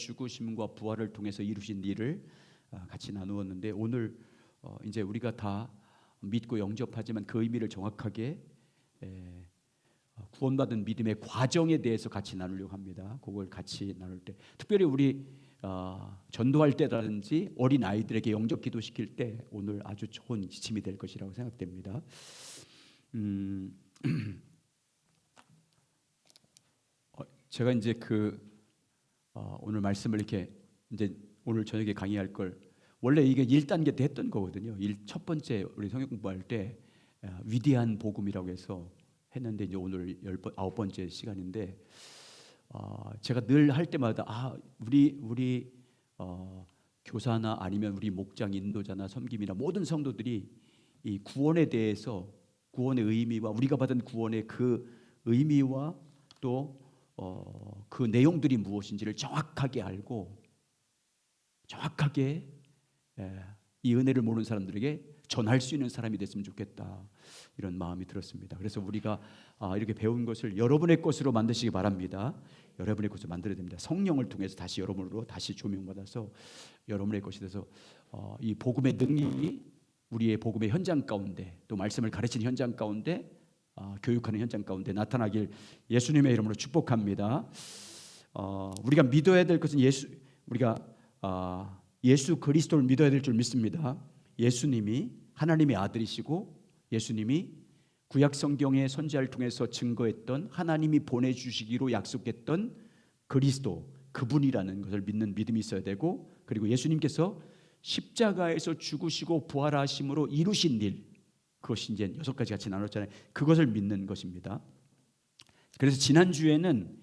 죽으심과 부활을 통해서 이루신 일을 같이 나누었는데, 오늘 이제 우리가 다 믿고 영접하지만 그 의미를 정확하게 구원받은 믿음의 과정에 대해서 같이 나누려고 합니다. 그걸 같이 나눌 때, 특별히 우리 전도할 때라든지 어린 아이들에게 영접 기도시킬 때 오늘 아주 좋은 지침이 될 것이라고 생각됩니다. 제가 이제 오늘 말씀을 이렇게 이제 오늘 저녁에 강의할 걸 원래 이게 1단계 때 했던 거거든요. 첫 번째 우리 성경 공부할 때 위대한 복음이라고 해서 했는데, 이제 오늘 9번째 시간인데, 제가 늘 할 때마다 우리 교사나 아니면 우리 목장, 인도자나 섬김이나 모든 성도들이 이 구원에 대해서, 구원의 의미와 우리가 받은 구원의 그 의미와 또 그 내용들이 무엇인지를 정확하게 알고 정확하게 이 은혜를 모르는 사람들에게 전할 수 있는 사람이 됐으면 좋겠다, 이런 마음이 들었습니다. 그래서 우리가 이렇게 배운 것을 여러분의 것으로 만드시기 바랍니다. 여러분의 것으로 만들어야 됩니다. 성령을 통해서 다시 여러분으로 다시 조명받아서 여러분의 것이 돼서 이 복음의 능력이 우리의 복음의 현장 가운데, 또 말씀을 가르치는 현장 가운데, 교육하는 현장 가운데 나타나길 예수님의 이름으로 축복합니다. 우리가 믿어야 될 것은 우리가 예수 그리스도를 믿어야 될 줄 믿습니다. 예수님이 하나님의 아들이시고, 예수님이 구약 성경의 선지자를 통해서 증거했던, 하나님이 보내주시기로 약속했던 그리스도, 그분이라는 것을 믿는 믿음이 있어야 되고, 그리고 예수님께서 십자가에서 죽으시고 부활하심으로 이루신 일, 그것이 이제 6가지 같이 나눴잖아요. 그것을 믿는 것입니다. 그래서 지난주에는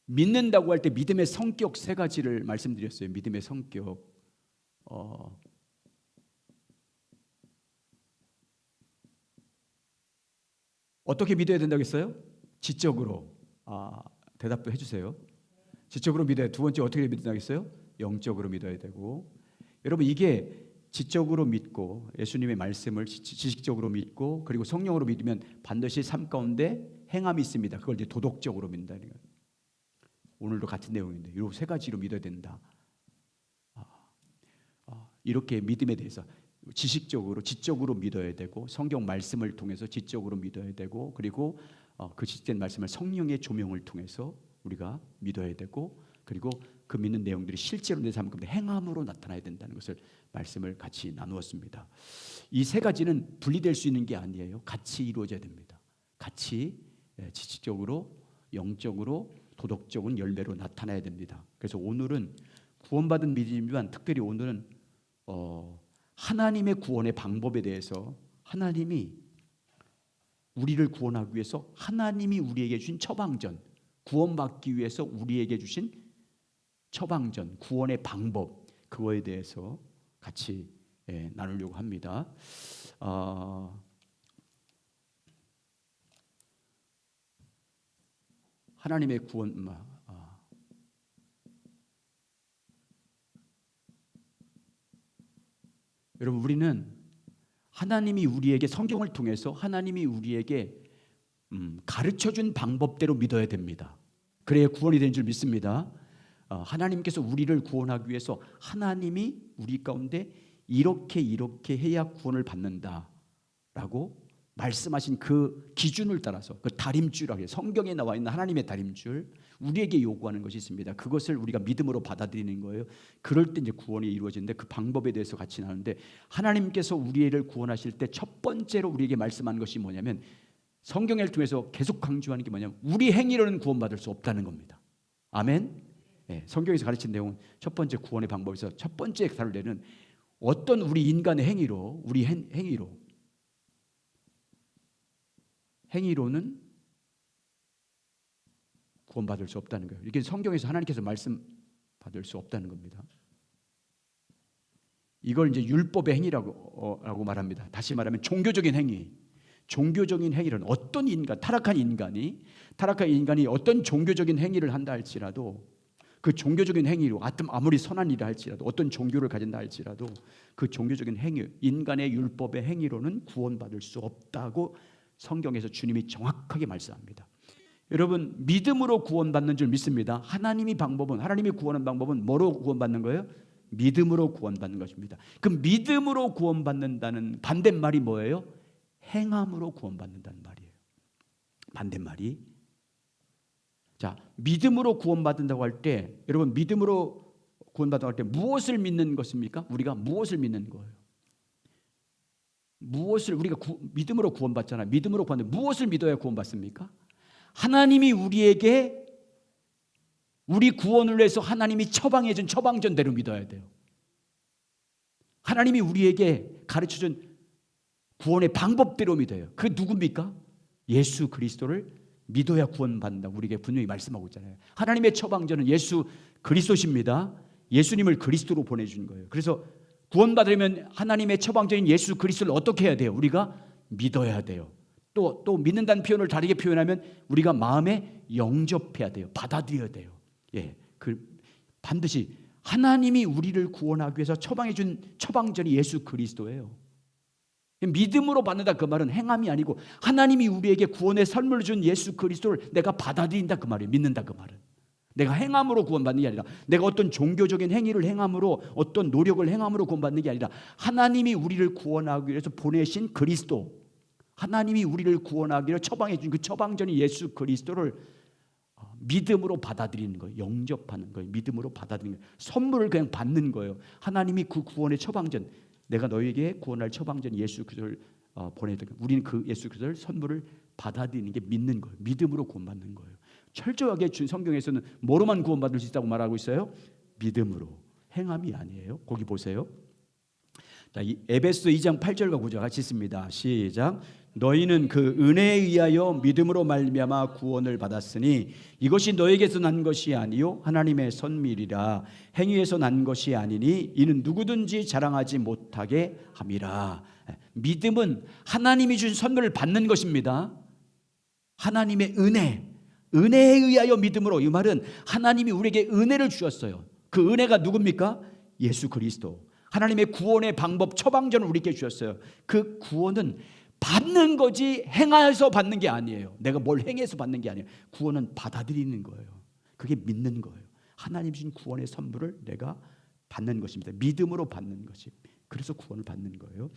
믿는다고 할 때 믿음의 성격 3가지를 말씀드렸어요. 믿음의 성격. 어떻게 믿어야 된다고 했어요? 지적으로. 대답도 해주세요. 지적으로 믿어야. 두 번째, 어떻게 믿는다고 했어요? 영적으로 믿어야 되고. 여러분, 이게 지적으로 믿고 예수님의 말씀을 지식적으로 믿고, 그리고 성령으로 믿으면 반드시 삶 가운데 행함이 있습니다. 그걸 이제 도덕적으로 믿는다는 거예요. 오늘도 같은 내용인데 이 3가지로 믿어야 된다. 이렇게 믿음에 대해서 지식적으로, 지적으로 믿어야 되고, 성경 말씀을 통해서 지적으로 믿어야 되고, 그리고 그 지식된 말씀을 성령의 조명을 통해서 우리가 믿어야 되고, 그리고 그 믿는 내용들이 실제로 내 삶 가운데 행함으로 나타나야 된다는 것을 말씀을 같이 나누었습니다. 이 3가지는 분리될 수 있는 게 아니에요. 같이 이루어져야 됩니다. 같이 지식적으로, 영적으로, 도덕적인 열매로 나타나야 됩니다. 그래서 오늘은 구원받은 믿음이지만 특별히 오늘은 하나님의 구원의 방법에 대해서, 하나님이 우리를 구원하기 위해서 하나님이 우리에게 주신 처방전, 구원받기 위해서 우리에게 주신 처방전, 구원의 방법, 그거에 대해서 같이 나누려고 합니다. 하나님의 구원, 여러분, 우리는 하나님이 우리에게 성경을 통해서 하나님이 우리에게 가르쳐준 방법대로 믿어야 됩니다. 그래야 구원이 되는 줄 믿습니다. 하나님께서 우리를 구원하기 위해서 하나님이 우리 가운데 이렇게 해야 구원을 받는다라고 말씀하신 그 기준을 따라서, 그 다림줄이라고 해요. 성경에 나와 있는 하나님의 다림줄, 우리에게 요구하는 것이 있습니다. 그것을 우리가 믿음으로 받아들이는 거예요. 그럴 때 이제 구원이 이루어지는데, 그 방법에 대해서 같이 나누는데, 하나님께서 우리를 구원하실 때 첫 번째로 우리에게 말씀한 것이 뭐냐면, 성경을 통해서 계속 강조하는 게 뭐냐면, 우리 행위로는 구원받을 수 없다는 겁니다. 아멘. 성경에서 가르친 내용은 첫 번째 구원의 방법에서 첫 번째 다룰 때는 어떤 우리 인간의 행위로, 우리 행위로는 구원받을 수 없다는 거예요. 이게 성경에서 하나님께서 말씀 받을 수 없다는 겁니다. 이걸 이제 율법의 행위라고 말합니다. 다시 말하면 종교적인 행위. 종교적인 행위는 어떤 타락한 인간이 어떤 종교적인 행위를 한다 할지라도, 그 종교적인 행위로 아무리 선한 일을 할지라도, 어떤 종교를 가진다 할지라도 그 종교적인 행위, 인간의 율법의 행위로는 구원받을 수 없다고 성경에서 주님이 정확하게 말씀합니다. 여러분 믿음으로 구원받는 줄 믿습니다. 하나님이 구원하는 방법은 뭐로 구원받는 거예요? 믿음으로 구원받는 것입니다. 그 믿음으로 구원받는다는 반대말이 뭐예요? 행함으로 구원받는다는 말이에요. 반대말이. 자, 믿음으로 구원받는다고 할 때, 여러분 믿음으로 구원받는다고 할 때 무엇을 믿는 것입니까? 우리가 무엇을 믿는 거예요? 무엇을 우리가 믿음으로 구원받잖아요. 믿음으로 구원받는데 무엇을 믿어야 구원받습니까? 하나님이 우리에게 우리 구원을 위해서 하나님이 처방해 준 처방전대로 믿어야 돼요. 하나님이 우리에게 가르쳐 준 구원의 방법대로 믿어요. 그게 누굽니까? 예수 그리스도를 믿어야 구원받는다고 우리에게 분명히 말씀하고 있잖아요. 하나님의 처방전은 예수 그리스도십니다. 예수님을 그리스도로 보내준 거예요. 그래서 구원받으려면 하나님의 처방전인 예수 그리스도를 어떻게 해야 돼요? 우리가 믿어야 돼요. 또 믿는다는 표현을 다르게 표현하면 우리가 마음에 영접해야 돼요. 받아들여야 돼요. 예, 반드시 하나님이 우리를 구원하기 위해서 처방해 준 처방전이 예수 그리스도예요. 믿음으로 받는다 그 말은 행함이 아니고 하나님이 우리에게 구원의 선물을 준 예수 그리스도를 내가 받아들인다 그 말이에요. 믿는다 그 말은. 내가 행함으로 구원받는 게 아니라 내가 어떤 종교적인 행위를 행함으로 어떤 노력을 행함으로 구원받는 게 아니라 하나님이 우리를 구원하기 위해서 보내신 그리스도, 하나님이 우리를 구원하기 위해서 처방해 준 그 처방전이 예수 그리스도를 믿음으로 받아들이는 거예요. 영접하는 거예요. 믿음으로 받아들이는 거예요. 선물을 그냥 받는 거예요. 하나님이 그 구원의 처방전, 내가 너에게 구원할 처방전 예수 그리스도를 보내다. 우리는 그 예수 그리스도를 선물을 받아들이는 게 믿는 거예요. 믿음으로 구원받는 거예요. 철저하게 준 성경에서는 뭐로만 구원받을 수 있다고 말하고 있어요? 믿음으로. 행함이 아니에요. 거기 보세요. 자, 에베소 2장 8절과 9절 같이 있습니다. 시작. 너희는 그 은혜에 의하여 믿음으로 말미암아 구원을 받았으니 이것이 너에게서 난 것이 아니요 하나님의 선밀이라. 행위에서 난 것이 아니니 이는 누구든지 자랑하지 못하게 함이라. 믿음은 하나님이 준 선물을 받는 것입니다. 하나님의 은혜에 의하여 믿음으로. 이 말은 하나님이 우리에게 은혜를 주셨어요. 그 은혜가 누굽니까? 예수 그리스도. 하나님의 구원의 방법 처방전을 우리에게 주셨어요. 그 구원은 받는 거지 행하여서 받는 게 아니에요. 내가 뭘 행해서 받는 게 아니에요. 구원은 받아들이는 거예요. 그게 믿는 거예요. 하나님 주신 구원의 선물을 내가 받는 것입니다. 믿음으로 받는 것이. 그래서 구원을 받는 거예요.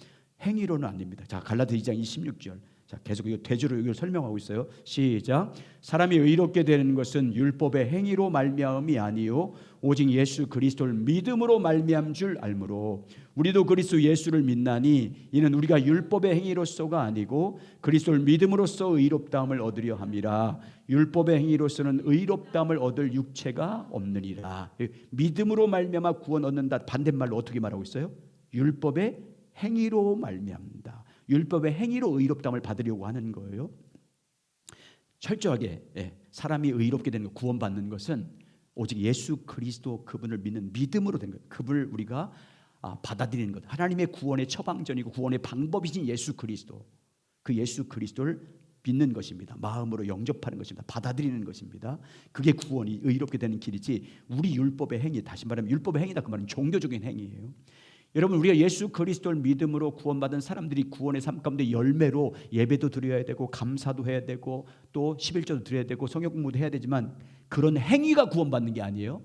행위로는 아닙니다. 자, 갈라디아 2장 26절. 자, 계속 이거 대조로 이걸 설명하고 있어요. 시작. 사람이 의롭게 되는 것은 율법의 행위로 말미암음이 아니요 오직 예수 그리스도를 믿음으로 말미암은 줄 알므로 우리도 그리스도 예수를 믿나니 이는 우리가 율법의 행위로서가 아니고 그리스도를 믿음으로써 의롭다함을 얻으려 함이라. 율법의 행위로서는 의롭다함을 얻을 육체가 없느니라. 믿음으로 말미암아 구원 얻는다. 반대말로 어떻게 말하고 있어요? 율법의 행위로 말미암는다. 율법의 행위로 의롭다함을 받으려고 하는 거예요. 철저하게 사람이 의롭게 되는 것, 구원받는 것은 오직 예수 그리스도 그분을 믿는 믿음으로 된 거예요. 그분을 우리가 받아들이는 것. 하나님의 구원의 처방전이고 구원의 방법이신 예수 그리스도. 그 예수 그리스도를 믿는 것입니다. 마음으로 영접하는 것입니다. 받아들이는 것입니다. 그게 구원이 의롭게 되는 길이지 우리 율법의 행위, 다시 말하면 율법의 행위다 그 말은 종교적인 행위예요. 여러분 우리가 예수 그리스도를 믿음으로 구원받은 사람들이 구원의 삶 가운데 열매로 예배도 드려야 되고 감사도 해야 되고 또 11조도 드려야 되고 성경 공부도 해야 되지만 그런 행위가 구원받는 게 아니에요.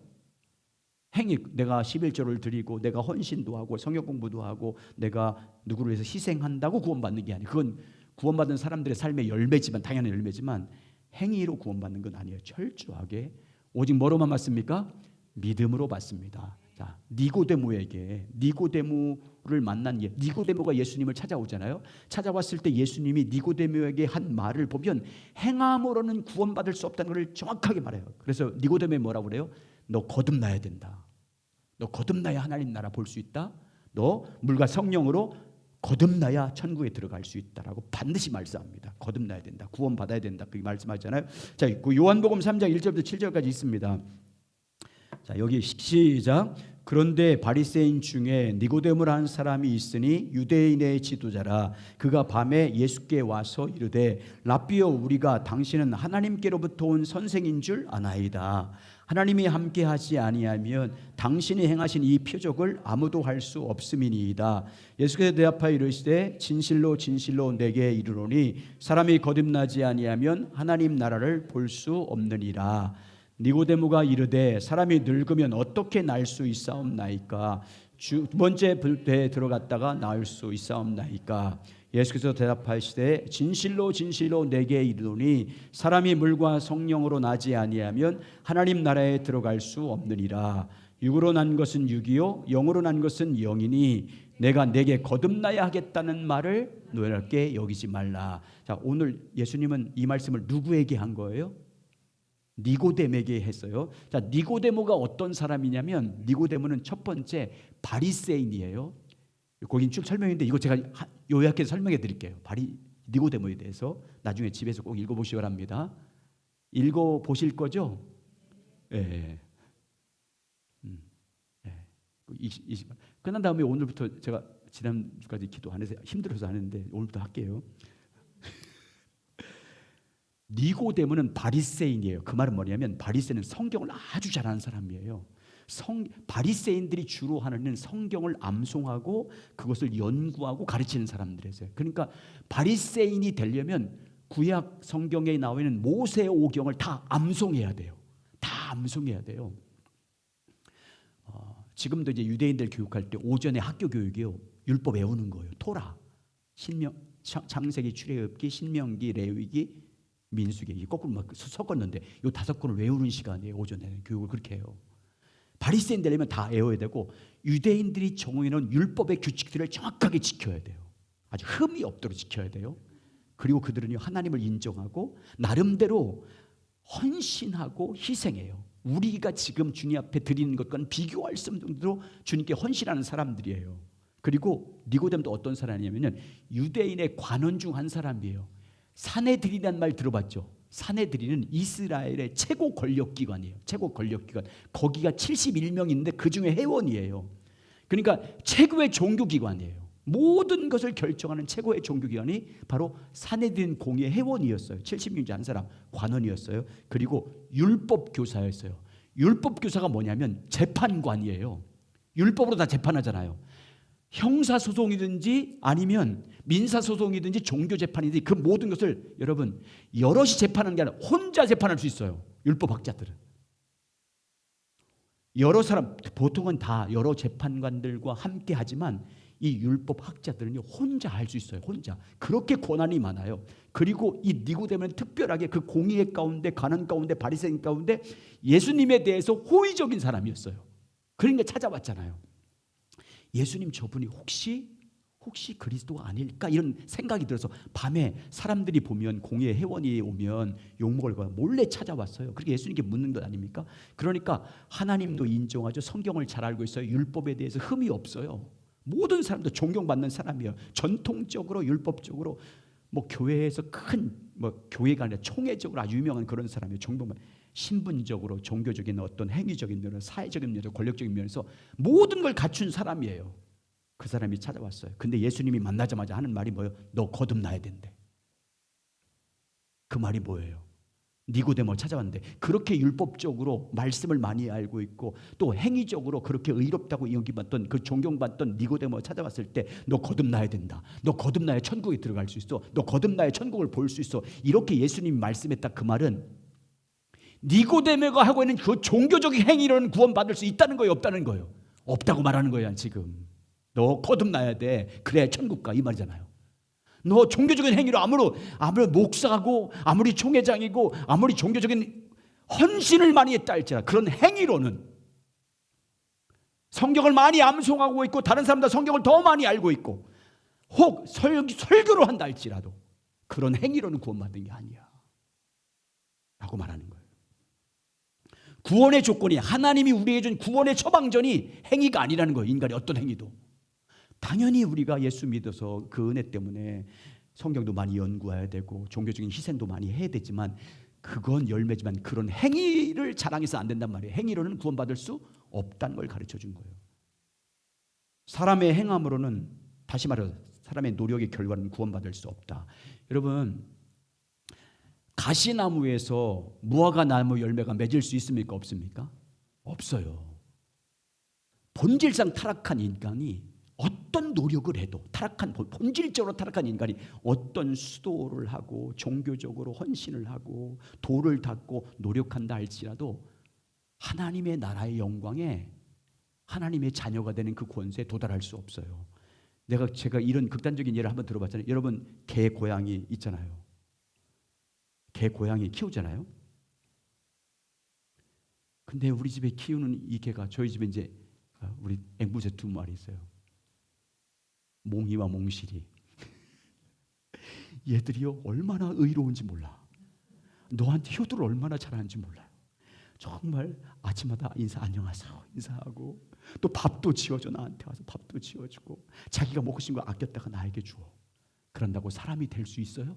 행위, 내가 11조를 드리고 내가 헌신도 하고 성경 공부도 하고 내가 누구를 위해서 희생한다고 구원받는 게 아니에요. 그건 구원받은 사람들의 삶의 열매지만 당연한 열매지만 행위로 구원받는 건 아니에요. 철저하게 오직 뭐로만 받습니까? 믿음으로 받습니다. 자, 니고데모를 만난 니고데모가 예수님을 찾아오잖아요. 찾아왔을 때 예수님이 니고데모에게 한 말을 보면 행함으로는 구원받을 수 없다는 것을 정확하게 말해요. 그래서 니고데모에 뭐라고 그래요? 너 거듭나야 된다. 너 거듭나야 하나님 나라 볼 수 있다. 너 물과 성령으로 거듭나야 천국에 들어갈 수 있다라고 반드시 말씀합니다. 거듭나야 된다. 구원받아야 된다. 그렇게 말씀하잖아요. 자, 그 요한복음 3장 1절부터 7절까지 있습니다. 자, 여기 시작. 그런데 바리새인 중에 니고데모라는 사람이 있으니 유대인의 지도자라. 그가 밤에 예수께 와서 이르되 랍비여, 우리가 당신은 하나님께로부터 온 선생인 줄 아나이다. 하나님이 함께하지 아니하면 당신이 행하신 이 표적을 아무도 할 수 없음이니이다. 예수께서 대답하여 이르시되 진실로 진실로 내게 이르노니 사람이 거듭나지 아니하면 하나님 나라를 볼 수 없느니라. 니고데모가 이르되 사람이 늙으면 어떻게 날 수 있사옵나이까? 두 번째 불때에 들어갔다가 나올 수 있사옵나이까? 예수께서 대답하시되 진실로 진실로 내게 이르노니 사람이 물과 성령으로 나지 아니하면 하나님 나라에 들어갈 수 없느니라. 육으로 난 것은 육이요 영으로 난 것은 영이니 내가 내게 거듭나야 하겠다는 말을 노랗게 여기지 말라. 자, 오늘 예수님은 이 말씀을 누구에게 한 거예요? 니고데모에게 했어요. 자, 니고데모가 어떤 사람이냐면 니고데모는 첫 번째 바리새인이에요. 거긴 쭉 설명했는데 이거 제가 요약해서 설명해 드릴게요. 니고데모에 대해서 나중에 집에서 꼭 읽어보시기 바랍니다. 읽어보실 거죠? 예. 끝난 다음에 오늘부터 제가 지난주까지 기도 안 해서 힘들어서 하는데 오늘부터 할게요. 니고데모는 바리새인이에요. 그 말은 뭐냐면 바리새인은 성경을 아주 잘하는 사람이에요. 바리새인들이 주로 하는 성경을 암송하고 그것을 연구하고 가르치는 사람들이세요. 그러니까 바리새인이 되려면 구약 성경에 나와 있는 모세 오경을 다 암송해야 돼요. 다 암송해야 돼요. 지금도 이제 유대인들 교육할 때 오전에 학교 교육이요, 율법 외우는 거예요. 토라, 창세기, 출애굽기, 신명기, 레위기, 민수기, 거꾸로 막 섞었는데 이 5권을 외우는 시간이에요. 오전에는 교육을 그렇게 해요. 바리새인 되려면 다 외워야 되고 유대인들이 정해놓은 율법의 규칙들을 정확하게 지켜야 돼요. 아주 흠이 없도록 지켜야 돼요. 그리고 그들은 하나님을 인정하고 나름대로 헌신하고 희생해요. 우리가 지금 주님 앞에 드리는 것과는 비교할 수 없는 정도로 주님께 헌신하는 사람들이에요. 그리고 니고데모도 어떤 사람이냐면 유대인의 관원 중 한 사람이에요. 산헤드린이라는 말 들어봤죠? 산헤드린은 이스라엘의 최고 권력기관이에요. 최고 권력기관. 거기가 71명 있는데 그 중에 회원이에요. 그러니까 최고의 종교기관이에요. 모든 것을 결정하는 최고의 종교기관이 바로 산헤드린 공의의 회원이었어요. 70명 중 한 사람, 관원이었어요. 그리고 율법교사였어요. 율법교사가 뭐냐면 재판관이에요. 율법으로 다 재판하잖아요. 형사소송이든지 아니면 민사소송이든지 종교재판이든지 그 모든 것을 여러분 여럿이 재판하는 게 아니라 혼자 재판할 수 있어요. 율법학자들은. 여러 사람, 보통은 다 여러 재판관들과 함께 하지만 이 율법학자들은 혼자 할 수 있어요. 혼자. 그렇게 권한이 많아요. 그리고 이 니고데모는 특별하게 그 공의의 가운데, 가난 가운데, 바리새인 가운데 예수님에 대해서 호의적인 사람이었어요. 그러니까 찾아왔잖아요. 예수님, 저분이 혹시 그리스도가 아닐까 이런 생각이 들어서 밤에 사람들이 보면 공의의 회원이 오면 욕먹을 거야 몰래 찾아왔어요. 그렇게 예수님께 묻는 것 아닙니까? 그러니까 하나님도 인정하죠. 성경을 잘 알고 있어요. 율법에 대해서 흠이 없어요. 모든 사람도 존경받는 사람이에요. 전통적으로 율법적으로 뭐 교회에서 큰 뭐 교회가 아니라 총회적으로 아주 유명한 그런 사람이에요. 신분적으로 종교적인 어떤 행위적인 면에서, 사회적인 면에서, 권력적인 면에서 모든 걸 갖춘 사람이에요. 그 사람이 찾아왔어요. 근데 예수님이 만나자마자 하는 말이 뭐예요? 너 거듭나야 된대. 그 말이 뭐예요? 니고데모 찾아왔는데 그렇게 율법적으로 말씀을 많이 알고 있고 또 행위적으로 그렇게 의롭다고 여기받던 그 존경받던 니고데모 찾아왔을 때 너 거듭나야 된다. 너 거듭나야 천국에 들어갈 수 있어. 너 거듭나야 천국을 볼 수 있어. 이렇게 예수님이 말씀했다. 그 말은 니고데모가 하고 있는 그 종교적인 행위로는 구원받을 수 있다는 거예요? 없다는 거예요? 없다고 말하는 거예요. 지금 너 거듭나야 돼. 그래야 천국 가 이 말이잖아요. 너 종교적인 행위로 아무리 목사고 아무리 총회장이고 아무리 종교적인 헌신을 많이 했다 할지라도 그런 행위로는 성경을 많이 암송하고 있고 다른 사람보다 성경을 더 많이 알고 있고 혹 설교를 한다 할지라도 그런 행위로는 구원받는 게 아니야 라고 말하는 거예요. 구원의 조건이 하나님이 우리에게 준 구원의 처방전이 행위가 아니라는 거예요. 인간의 어떤 행위도. 당연히 우리가 예수 믿어서 그 은혜 때문에 성경도 많이 연구해야 되고 종교적인 희생도 많이 해야 되지만 그건 열매지만 그런 행위를 자랑해서 안 된단 말이에요. 행위로는 구원받을 수 없다는 걸 가르쳐 준 거예요. 사람의 행함으로는, 다시 말해서 사람의 노력의 결과는 구원받을 수 없다. 여러분, 가시나무에서 무화과 나무 열매가 맺을 수 있습니까? 없습니까? 없어요. 본질상 타락한 인간이 어떤 노력을 해도, 본질적으로 타락한 인간이 어떤 수도를 하고 종교적으로 헌신을 하고 돌을 닦고 노력한다 할지라도 하나님의 나라의 영광에, 하나님의 자녀가 되는 그 권세에 도달할 수 없어요. 제가 이런 극단적인 예를 한번 들어봤잖아요. 여러분, 개, 고양이 있잖아요. 개, 고양이 키우잖아요. 근데 우리 집에 키우는 이 개가, 저희 집에 이제 우리 앵무새 2마리 있어요. 몽이와 몽실이. 얘들이요, 얼마나 의로운지 몰라. 너한테 효도를 얼마나 잘하는지 몰라요. 정말 아침마다 안녕하세요 인사하고, 또 밥도 지어줘. 나한테 와서 밥도 지어주고, 자기가 먹고 싶은 거 아꼈다가 나에게 주어. 그런다고 사람이 될 수 있어요?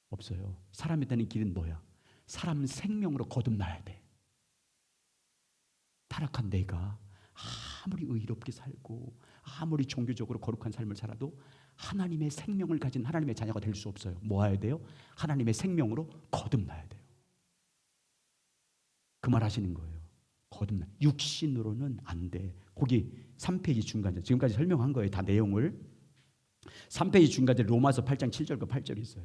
없어요. 사람이 되는 길은 뭐야? 사람 생명으로 거듭나야 돼. 타락한 내가 아무리 의롭게 살고 아무리 종교적으로 거룩한 삶을 살아도 하나님의 생명을 가진 하나님의 자녀가 될 수 없어요. 뭐 해야 돼요? 하나님의 생명으로 거듭나야 돼요. 그 말 하시는 거예요. 거듭나. 육신으로는 안 돼. 거기 3페이지 중간에, 지금까지 설명한 거예요. 다 내용을. 3페이지 중간에 로마서 8장 7절과 8절이 있어요.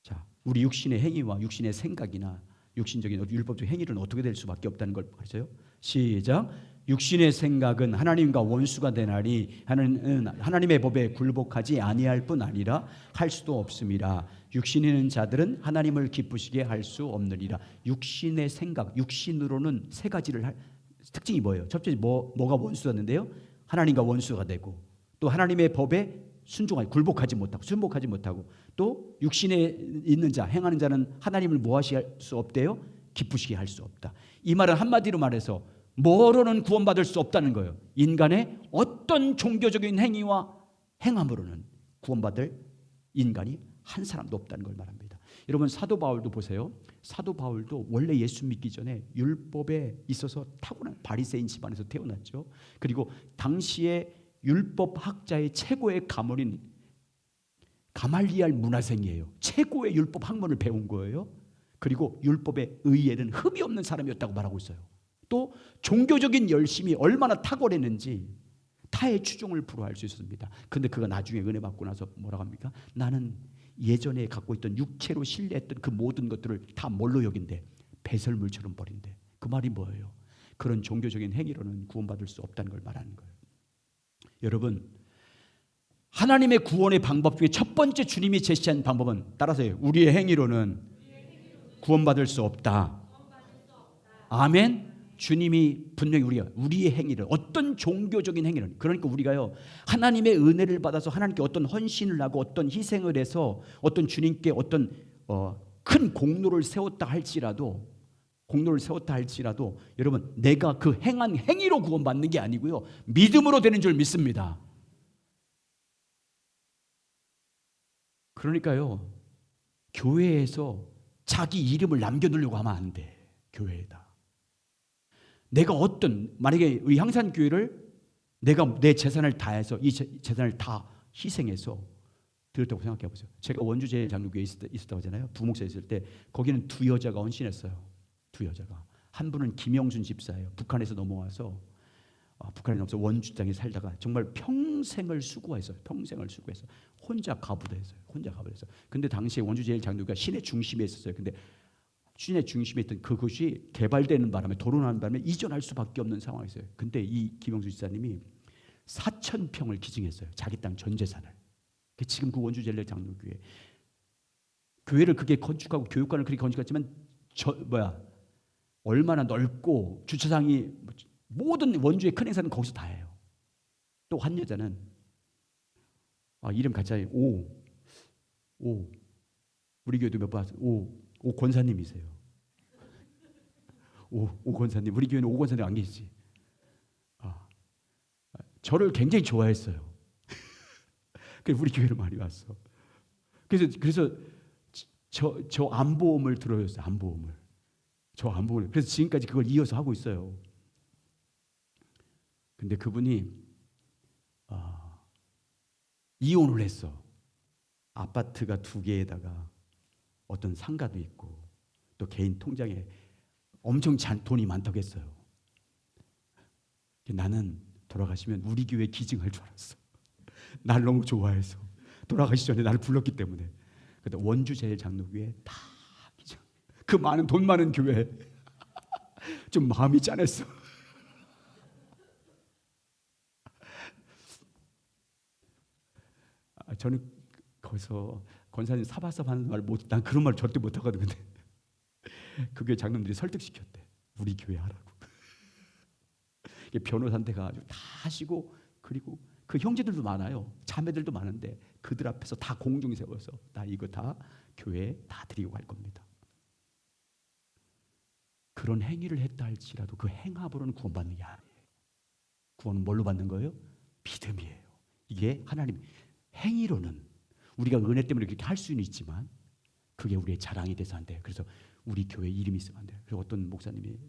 자, 우리 육신의 행위와 육신의 생각이나 육신적인 율법적 행위는 어떻게 될 수밖에 없다는 걸 가르쳐요. 시작. 육신의 생각은 하나님과 원수가 되나니 하나님의 법에 굴복하지 아니할 뿐 아니라 할 수도 없음이라. 육신에 있는 자들은 하나님을 기쁘시게 할 수 없느니라. 육신의 생각, 육신으로는 세 가지를 특징이 뭐예요? 첫째, 뭐가 원수가 되는데요? 하나님과 원수가 되고, 또 하나님의 법에 굴복하지 못하고, 순복하지 못하고, 또 육신에 있는 자, 행하는 자는 하나님을 뭐하실 수 없대요? 기쁘시게 할 수 없다. 이 말은 한마디로 말해서 뭐로는 구원받을 수 없다는 거예요. 인간의 어떤 종교적인 행위와 행함으로는 구원받을 인간이 한 사람도 없다는 걸 말합니다. 여러분, 사도 바울도 보세요. 사도 바울도 원래 예수 믿기 전에 율법에 있어서 타고난 바리새인 집안에서 태어났죠. 그리고 당시에 율법학자의 최고의 가문인 가말리알 문화생이에요. 최고의 율법 학문을 배운 거예요. 그리고 율법에 의에는 흠이 없는 사람이었다고 말하고 있어요. 또 종교적인 열심이 얼마나 탁월했는지 타의 추종을 불허할 수 있었습니다. 그런데 그가 나중에 은혜 받고 나서 뭐라고 합니까? 나는 예전에 갖고 있던 육체로 신뢰했던 그 모든 것들을 다 뭘로 여긴대? 배설물처럼 버린대. 그 말이 뭐예요? 그런 종교적인 행위로는 구원받을 수 없다는 걸 말하는 거예요. 여러분, 하나님의 구원의 방법 중에 첫 번째 주님이 제시한 방법은, 따라서요, 우리의 행위로는 구원받을 수 없다. 아멘. 주님이 분명히 우리의 행위를, 어떤 종교적인 행위를, 그러니까 우리가요, 하나님의 은혜를 받아서 하나님께 어떤 헌신을 하고 어떤 희생을 해서 어떤 주님께 어떤 큰 공로를 세웠다 할지라도 여러분, 내가 그 행한 행위로 구원받는 게 아니고요, 믿음으로 되는 줄 믿습니다. 그러니까요, 교회에서 자기 이름을 남겨두려고 하면 안 돼. 교회에다 내가 만약에 우리 향산교회를 내가 내 재산을 다해서, 이 재산을 다 희생해서 드렸다고 생각해 보세요. 제가 원주 제일장로교회에 있었다고 하잖아요. 부목사에 있을 때 거기는 두 여자가 헌신했어요. 두 여자가. 한 분은 김영순 집사예요. 북한에서 넘어와서 원주 땅에 살다가 정말 평생을 수고해서 혼자 가부도했어요. 근데 당시에 원주 제일장로교회가 시내 중심에 있었어요. 근데 시내 중심에 있던 그것이 개발되는 바람에, 도로나는 바람에 이전할 수밖에 없는 상황이었어요. 근데 이 김영수 지사님이 4,000평을 기증했어요. 자기 땅 전 재산을. 지금 그 원주 제일 장로교회 교회를 그렇게 건축하고 교육관을 그렇게 건축했지만 얼마나 넓고 주차장이, 모든 원주의 큰 행사는 거기서 다 해요. 또 한 여자는 이름 같이 하요. 우리 교회도 몇 번 오 권사님이세요. 오 권사님. 우리 교회는 오 권사님 안 계시지. 저를 굉장히 좋아했어요. 그래서 우리 교회로 많이 왔어. 그래서 저 안보험을 들어줬어요. 안보험을. 저 안 보고 그래서 지금까지 그걸 이어서 하고 있어요. 근데 그분이 이혼을 했어. 아파트가 2개에다가 어떤 상가도 있고 또 개인 통장에 엄청 돈이 많다고 했어요. 나는 돌아가시면 우리 교회 기증할 줄 알았어. 날 너무 좋아해서 돌아가시 전에 나를 불렀기 때문에. 근데 원주 제일장로교회 다 기증. 그 많은 돈 많은 교회 좀 마음이 짠했어. 저는 거기서 권사님 사바삽 하는 말 난 그런 말 절대 못 하거든. 근데 그 교회 장로들이 설득시켰대. 우리 교회 하라고. 변호사한테 가가지고 다 하시고, 그리고 그 형제들도 많아요. 자매들도 많은데 그들 앞에서 다 공중 세워서 나 이거 다 교회에 다 드리고 갈 겁니다. 그런 행위를 했다 할지라도 그 행함으로는 구원받는 게 아니에요. 구원은 뭘로 받는 거예요? 믿음이에요. 이게 하나님. 행위로는 우리가 은혜 때문에 그렇게 할 수는 있지만 그게 우리의 자랑이 돼서 안 돼요. 그래서 우리 교회 이름이 있으면 안 돼요. 그리고 어떤 목사님이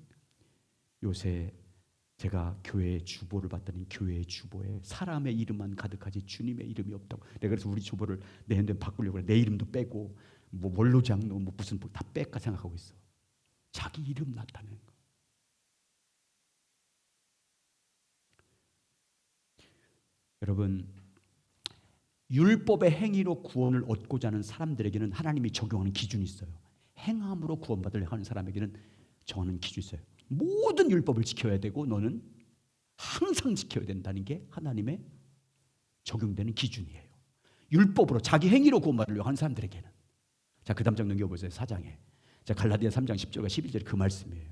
요새 제가 교회의 주보를 봤더니 교회의 주보에 사람의 이름만 가득하지 주님의 이름이 없다고. 내가 그래서 우리 주보를 내 핸드폰 바꾸려고 그래. 내 이름도 빼고 뭐 원로장로 뭐 무슨 다 뺄까 생각하고 있어. 자기 이름 나타내는 거. 여러분, 율법의 행위로 구원을 얻고자 하는 사람들에게는 하나님이 적용하는 기준이 있어요. 행함으로 구원받으려 하는 사람에게는 정하는 기준이 있어요. 모든 율법을 지켜야 되고 너는 항상 지켜야 된다는 게 하나님의 적용되는 기준이에요. 율법으로 자기 행위로 구원받으려고 하는 사람들에게는. 자, 그 다음 장 넘겨보세요. 4장에. 자, 갈라디아 3장 10절과 11절 그 말씀이에요.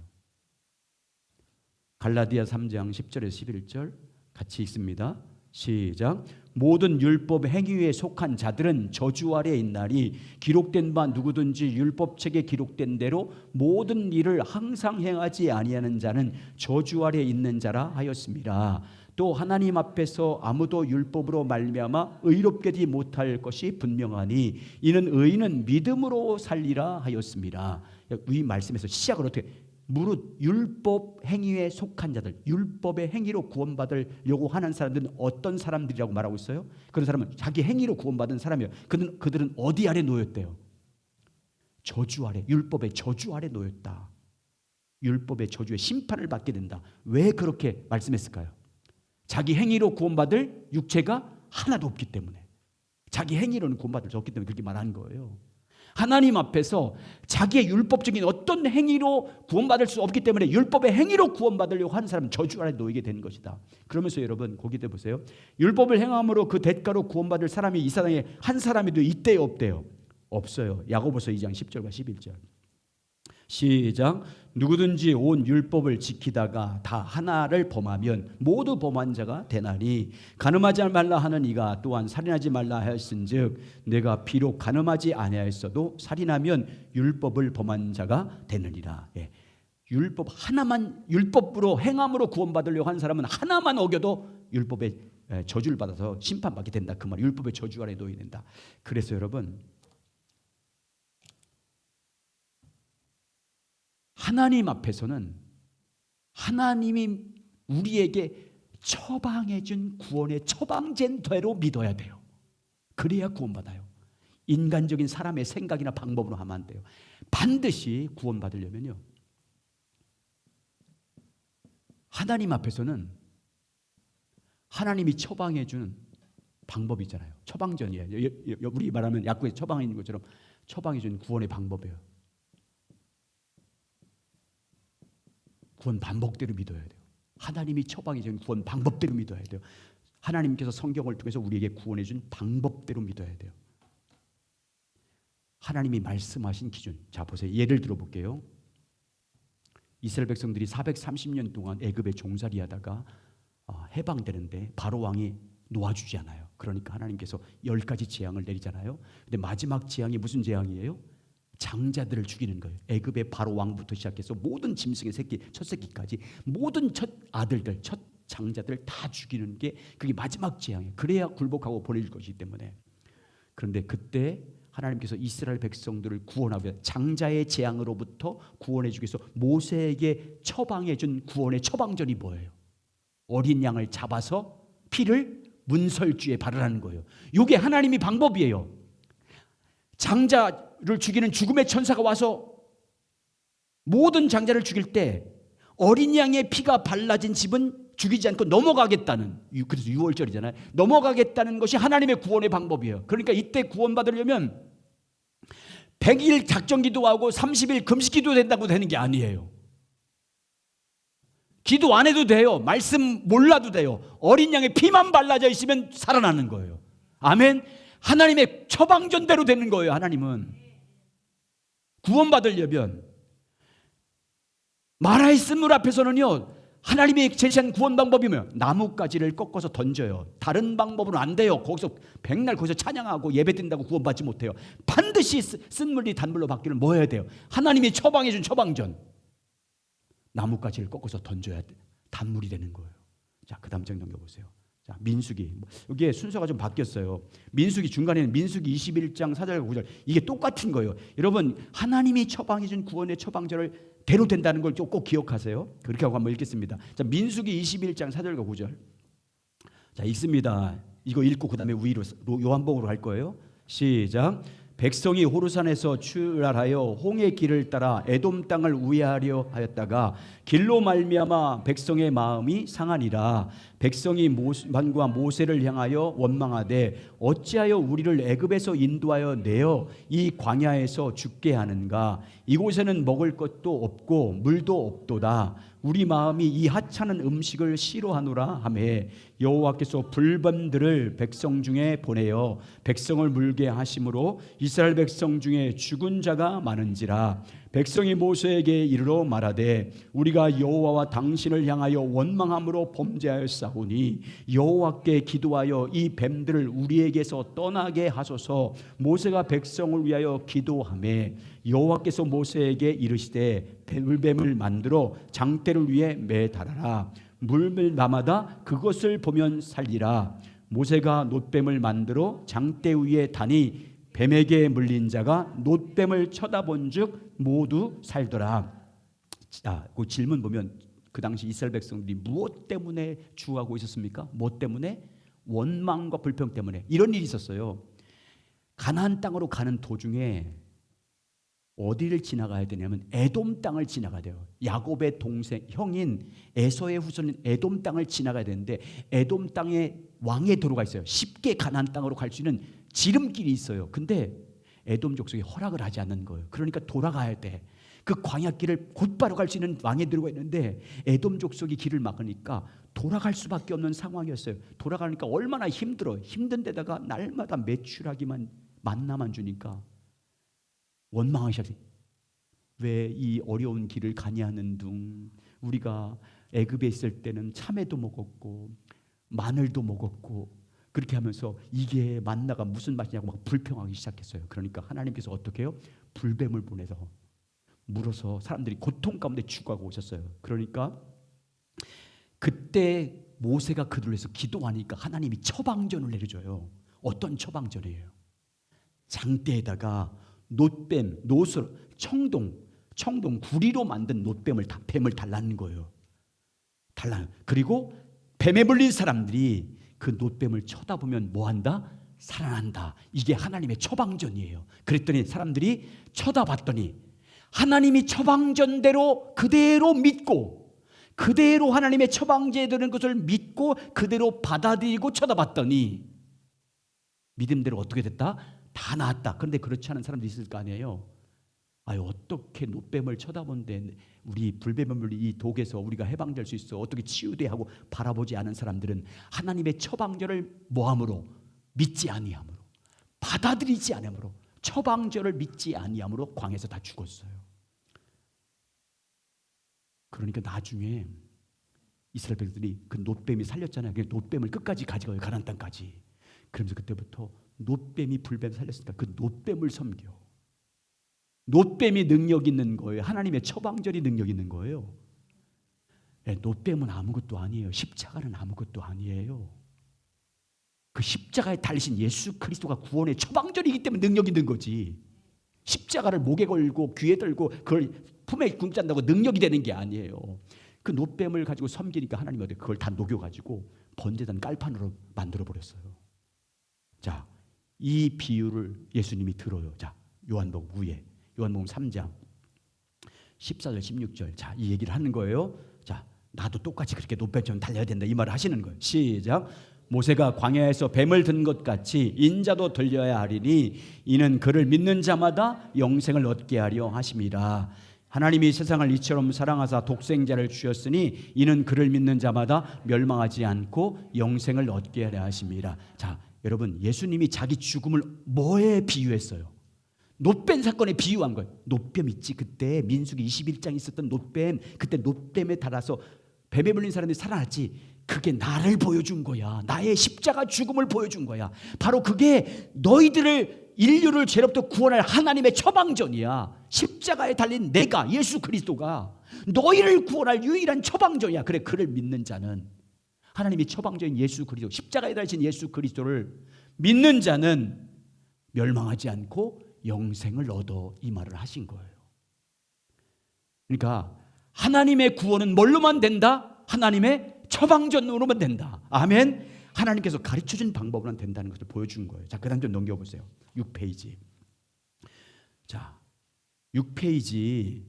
갈라디아 3장 10절에서 11절 같이 읽습니다. 시작. 모든 율법 행위에 속한 자들은 저주 아래 있나니 기록된 바 누구든지 율법책에 기록된 대로 모든 일을 항상 행하지 아니하는 자는 저주 아래 있는 자라 하였습니다. 또 하나님 앞에서 아무도 율법으로 말미암아 의롭게 되지 못할 것이 분명하니 이는 의인은 믿음으로 살리라 하였습니다. 이 말씀에서 시작을 어떻게 무릇 율법 행위에 속한 자들, 율법의 행위로 구원받으려고 하는 사람들은 어떤 사람들이라고 말하고 있어요? 그런 사람은 자기 행위로 구원받은 사람이에요. 그들은 어디 아래 놓였대요? 저주 아래, 율법의 저주 아래 놓였다. 율법의 저주의 심판을 받게 된다. 왜 그렇게 말씀했을까요? 자기 행위로 구원받을 육체가 하나도 없기 때문에. 자기 행위로는 구원받을 수 없기 때문에 그렇게 말하는 거예요. 하나님 앞에서 자기의 율법적인 어떤 행위로 구원받을 수 없기 때문에 율법의 행위로 구원받으려고 하는 사람은 저주 아래 놓이게 되는 것이다. 그러면서 여러분 거기에 보세요. 율법을 행함으로 그 대가로 구원받을 사람이 이 세상에 한 사람이도 있대요, 없대요? 없어요. 야고보서 2장 10절과 11절 시작. 누구든지 온 율법을 지키다가 다 하나를 범하면 모두 범한 자가 되나니 간음하지 말라 하는 이가 또한 살인하지 말라 하였은즉 내가 비록 간음하지 아니하였어도 살인하면 율법을 범한 자가 되느니라. 예. 율법 하나만, 율법으로 행함으로 구원받으려고 하는 사람은 하나만 어겨도 율법의 저주를 받아서 심판받게 된다. 그 말, 율법의 저주 아래 놓이게 된다. 그래서 여러분, 하나님 앞에서는 하나님이 우리에게 처방해 준 구원의 처방된 대로 믿어야 돼요. 그래야 구원받아요. 인간적인 사람의 생각이나 방법으로 하면 안 돼요. 반드시 구원받으려면요, 하나님 앞에서는 하나님이 처방해 준 방법이 있잖아요. 처방전이에요. 우리 말하면 약국에 처방해 있는 것처럼 처방해 준 구원의 방법이에요. 구원 방법대로 믿어야 돼요. 하나님이 처방해 준 구원 방법대로 믿어야 돼요. 하나님께서 성경을 통해서 우리에게 구원해 준 방법대로 믿어야 돼요. 하나님이 말씀하신 기준. 자, 보세요. 예를 들어 볼게요. 이스라엘 백성들이 430년 동안 애굽에 종살이 하다가 해방되는데 바로 왕이 놓아주지 않아요. 그러니까 하나님께서 10가지 재앙을 내리잖아요. 근데 마지막 재앙이 무슨 재앙이에요? 장자들을 죽이는 거예요. 애굽의 바로 왕부터 시작해서 모든 짐승의 새끼, 첫 새끼까지 모든 첫 아들들, 첫 장자들 다 죽이는 게 그게 마지막 재앙이에요. 그래야 굴복하고 버릴 것이기 때문에. 그런데 그때 하나님께서 이스라엘 백성들을 구원하고 장자의 재앙으로부터 구원해 주기 위해서 모세에게 처방해 준 구원의 처방전이 뭐예요? 어린 양을 잡아서 피를 문설주에 바르라는 거예요. 이게 하나님의 방법이에요. 장자를 죽이는 죽음의 천사가 와서 모든 장자를 죽일 때 어린 양의 피가 발라진 집은 죽이지 않고 넘어가겠다는, 그래서 6월절이잖아요. 넘어가겠다는 것이 하나님의 구원의 방법이에요. 그러니까 이때 구원받으려면 100일 작정기도하고 30일 금식기도 된다고 되는 게 아니에요. 기도 안 해도 돼요. 말씀 몰라도 돼요. 어린 양의 피만 발라져 있으면 살아나는 거예요. 아멘. 하나님의 처방전대로 되는 거예요. 하나님은 구원받으려면 마라의 쓴물 앞에서는요, 하나님이 제시한 구원 방법이면 나뭇가지를 꺾어서 던져요. 다른 방법은 안 돼요. 거기서 백날 거기서 찬양하고 예배드린다고 구원받지 못해요. 반드시 쓴물이 단물로 바뀌는 뭐 해야 돼요? 하나님이 처방해 준 처방전. 나뭇가지를 꺾어서 던져야 돼. 단물이 되는 거예요. 자, 그 다음 장 넘겨보세요. 자, 민수기. 여기에 순서가 좀 바뀌었어요. 민수기 중간에는 민수기 21장 4절과 9절. 이게 똑같은 거예요. 여러분, 하나님이 처방해 준 구원의 처방전을 대로 된다는 걸 꼭 기억하세요. 그렇게 하고 한번 읽겠습니다. 자, 민수기 21장 4절과 9절. 자, 읽습니다. 이거 읽고 그 다음에 위로 요한복음으로 할 거예요. 시작. 백성이 호르산에서 출발하여 홍해 길을 따라 에돔 땅을 우회하려 하였다가 길로 말미암아 백성의 마음이 상하니라. 백성이 만과 모세를 향하여 원망하되 어찌하여 우리를 애굽에서 인도하여 내어 이 광야에서 죽게 하는가. 이곳에는 먹을 것도 없고 물도 없도다. 우리 마음이 이 하찮은 음식을 싫어하노라 하매 여호와께서 불뱀들을 백성 중에 보내어 백성을 물게 하심으로 이스라엘 백성 중에 죽은 자가 많은지라. 백성이 모세에게 이르러 말하되 우리가 여호와와 당신을 향하여 원망함으로 범죄하였사오니 여호와께 기도하여 이 뱀들을 우리에게서 떠나게 하소서. 모세가 백성을 위하여 기도하매 여호와께서 모세에게 이르시되 물뱀을 만들어 장대를 위에 매달아라. 물마다 그것을 보면 살리라. 모세가 놋뱀을 만들어 장대 위에 다니 뱀에게 물린 자가 놋뱀을 쳐다본즉 모두 살더라. 자, 그 질문 보면 그 당시 이스라엘 백성들이 무엇 때문에 죽어가고 있었습니까? 무엇 때문에? 원망과 불평 때문에. 이런 일이 있었어요. 가나안 땅으로 가는 도중에 어디를 지나가야 되냐면 에돔 땅을 지나가야 돼요. 야곱의 동생 형인 에서의 후손인 에돔 땅을 지나가야 되는데 에돔 땅에 왕의 도로가 있어요. 쉽게 가나안 땅으로 갈 수 있는 지름길이 있어요. 근데 에돔 족속이 허락을 하지 않는 거예요. 그러니까 돌아가야 돼. 그 광야길을 곧바로 갈 수 있는 왕의 도로가 있는데 에돔 족속이 길을 막으니까 돌아갈 수밖에 없는 상황이었어요. 돌아가니까 얼마나 힘들어. 힘든 데다가 날마다 매출하기만 만나만 주니까 원망하기 시작해요. 왜 이 어려운 길을 가냐 하는 둥. 우리가 애굽에 있을 때는 참외도 먹었고 마늘도 먹었고 그렇게 하면서 이게 만나가 무슨 맛이냐고 막 불평하기 시작했어요. 그러니까 하나님께서 어떻게 해요? 불뱀을 보내서 물어서 사람들이 고통 가운데 죽어가고 오셨어요. 그러니까 그때 모세가 그들을 위해서 기도하니까 하나님이 처방전을 내려줘요. 어떤 처방전이에요? 장대에다가 놋뱀, 놋을 청동 구리로 만든 놋뱀을 뱀을 달라는 거예요. 그리고 뱀에 물린 사람들이 그 놋뱀을 쳐다보면 뭐한다? 살아난다. 이게 하나님의 처방전이에요. 그랬더니 사람들이 쳐다봤더니 하나님이 처방전대로 그대로 믿고 그대로 하나님의 처방제에 드는 것을 믿고 그대로 받아들이고 쳐다봤더니 믿음대로 어떻게 됐다? 다 나았다. 그런데 그렇지 않은 사람들이 있을 거 아니에요. 아유, 어떻게 놋뱀을 쳐다본데 우리 불뱀을 물린 이 독에서 우리가 해방될 수 있어? 어떻게 치유돼? 하고 바라보지 않은 사람들은 하나님의 처방전을 뭐함으로? 믿지 아니함으로, 받아들이지 않음으로, 처방전을 믿지 아니함으로 광야에서 다 죽었어요. 그러니까 나중에 이스라엘 백성들이 그 놋뱀이 살렸잖아요. 그 놋뱀을 끝까지 가져가요. 가나안 땅까지. 그러면서 그때부터 놋뱀이 불뱀 살렸으니까 그 놋뱀을 섬겨. 놋뱀이 능력 있는 거예요. 하나님의 처방전이 능력 있는 거예요. αποτ뱀은 아무것도 아니에요. 십자가는 아무것도 아니에요. 그 십자가에 달리신 예수 그리스도가 구원의 처방전이기 때문에 능력이 있는 거지. 십자가를 목에 걸고 귀에 들고 그걸 품에 굶잔다고 능력이 되는 게 아니에요. 그 놋뱀을 가지고 섬기니까 하나님이 그걸 다 녹여가지고 번제단 깔판으로 만들어버렸어요. 자, 이 비유를 예수님이 들어요. 자, 요한복음 위에 요한복음 3장 14절 16절. 자, 이 얘기를 하는 거예요. 자, 나도 똑같이 그렇게 놋뱀처럼 달려야 된다 이 말을 하시는 거예요. 시작. 모세가 광야에서 뱀을 든 것 같이 인자도 들려야 하리니 이는 그를 믿는 자마다 영생을 얻게 하려 하심이라. 하나님이 세상을 이처럼 사랑하사 독생자를 주셨으니 이는 그를 믿는 자마다 멸망하지 않고 영생을 얻게 하려 하심이라. 자, 여러분, 예수님이 자기 죽음을 뭐에 비유했어요? 놋뱀 사건에 비유한 거예요. 놋뱀 있지, 그때 민수기 21장에 있었던 놋뱀, 그때 놋뱀에 달아서 뱀에 물린 사람들이 살아났지. 그게 나를 보여준 거야. 나의 십자가 죽음을 보여준 거야. 바로 그게 너희들을, 인류를 죄로부터 구원할 하나님의 처방전이야. 십자가에 달린 내가, 예수 그리스도가 너희를 구원할 유일한 처방전이야. 그래, 그를 믿는 자는, 하나님의 처방전인 예수 그리스도, 십자가에 달린 예수 그리스도를 믿는 자는 멸망하지 않고 영생을 얻어, 이 말을 하신 거예요. 그러니까 하나님의 구원은 뭘로만 된다? 하나님의 처방전으로만 된다. 아멘. 하나님께서 가르쳐준 방법으로만 된다는 것을 보여준 거예요. 자, 그 다음 좀 넘겨보세요. 6페이지. 자, 6페이지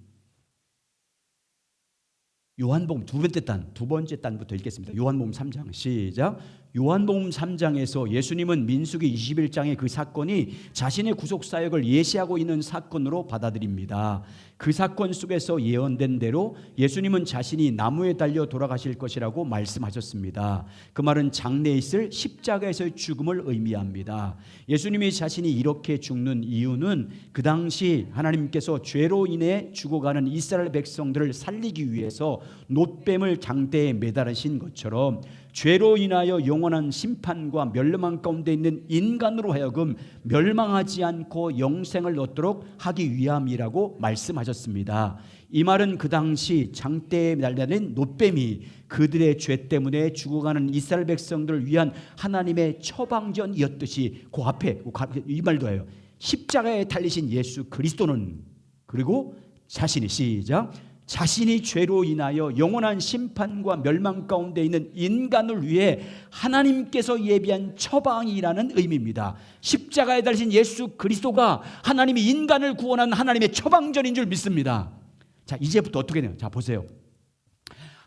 요한복음 두 번째 단부터 읽겠습니다. 요한복음 3장 시작. 요한복음 3장에서 예수님은 민수기 21장의 그 사건이 자신의 구속사역을 예시하고 있는 사건으로 받아들입니다. 그 사건 속에서 예언된 대로 예수님은 자신이 나무에 달려 돌아가실 것이라고 말씀하셨습니다. 그 말은 장래에 있을 십자가에서의 죽음을 의미합니다. 예수님이 자신이 이렇게 죽는 이유는 그 당시 하나님께서 죄로 인해 죽어가는 이스라엘 백성들을 살리기 위해서 놋뱀을 장대에 매달으신 것처럼 죄로 인하여 영원한 심판과 멸망 가운데 있는 인간으로 하여금 멸망하지 않고 영생을 얻도록 하기 위함이라고 말씀하셨습니다. 이 말은 그 당시 장대에 매달린 놋뱀이 그들의 죄 때문에 죽어가는 이스라엘 백성들을 위한 하나님의 처방전이었듯이 그 앞에 이 말도 해요. 십자가에 달리신 예수 그리스도는, 그리고 자신이, 시작, 자신이 죄로 인하여 영원한 심판과 멸망 가운데 있는 인간을 위해 하나님께서 예비한 처방이라는 의미입니다. 십자가에 달리신 예수 그리스도가 하나님이 인간을 구원한 하나님의 처방전인 줄 믿습니다. 자, 이제부터 어떻게 돼요? 자, 보세요.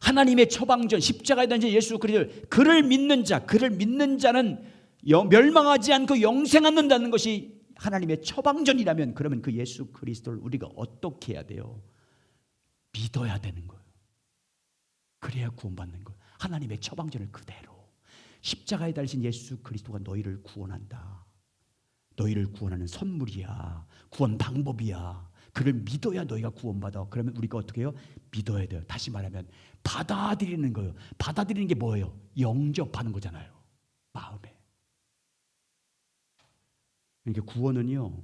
하나님의 처방전, 십자가에 달리신 예수 그리스도, 그를 믿는 자, 그를 믿는 자는 멸망하지 않고 영생 얻는다는 것이 하나님의 처방전이라면, 그러면 그 예수 그리스도를 우리가 어떻게 해야 돼요? 믿어야 되는 거예요. 그래야 구원받는 거예요. 하나님의 처방전을 그대로, 십자가에 달리신 예수 그리스도가 너희를 구원한다, 너희를 구원하는 선물이야, 구원 방법이야, 그를 믿어야 너희가 구원받아. 그러면 우리가 어떻게 해요? 믿어야 돼요. 다시 말하면 받아들이는 거예요. 받아들이는 게 뭐예요? 영접하는 거잖아요, 마음에. 그러니까 구원은요,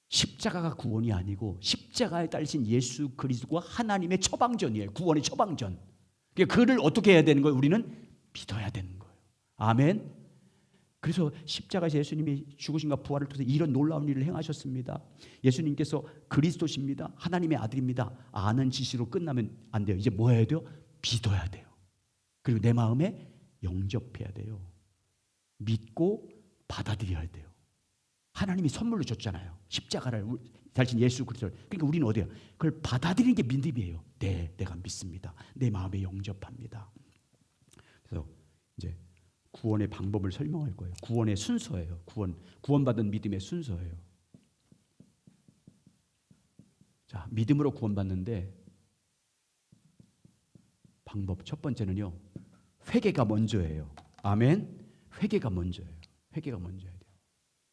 십자가가 구원이 아니고 십자가에 달리신 예수 그리스도가 하나님의 처방전이에요. 구원의 처방전. 그러니까 그를 어떻게 해야 되는 거예요? 우리는 믿어야 되는 거예요. 아멘. 그래서 십자가에서 예수님이 죽으심과 부활을 통해서 이런 놀라운 일을 행하셨습니다. 예수님께서 그리스도십니다, 하나님의 아들입니다, 아는 지식으로 끝나면 안 돼요. 이제 뭐 해야 돼요? 믿어야 돼요. 그리고 내 마음에 영접해야 돼요. 믿고 받아들여야 돼요. 하나님이 선물로 줬잖아요, 십자가를 달리신 예수 그리스도를. 그러니까 우리는 어디야? 그걸 받아들이는 게 믿음이에요. 네, 내가 믿습니다. 내 마음에 영접합니다. 그래서 이제 구원의 방법을 설명할 거예요. 구원의 순서예요. 구원받은 믿음의 순서예요. 자, 믿음으로 구원받는데 방법 첫 번째는요, 회개가 먼저예요. 아멘. 회개가 먼저예요. 회개가 먼저예요.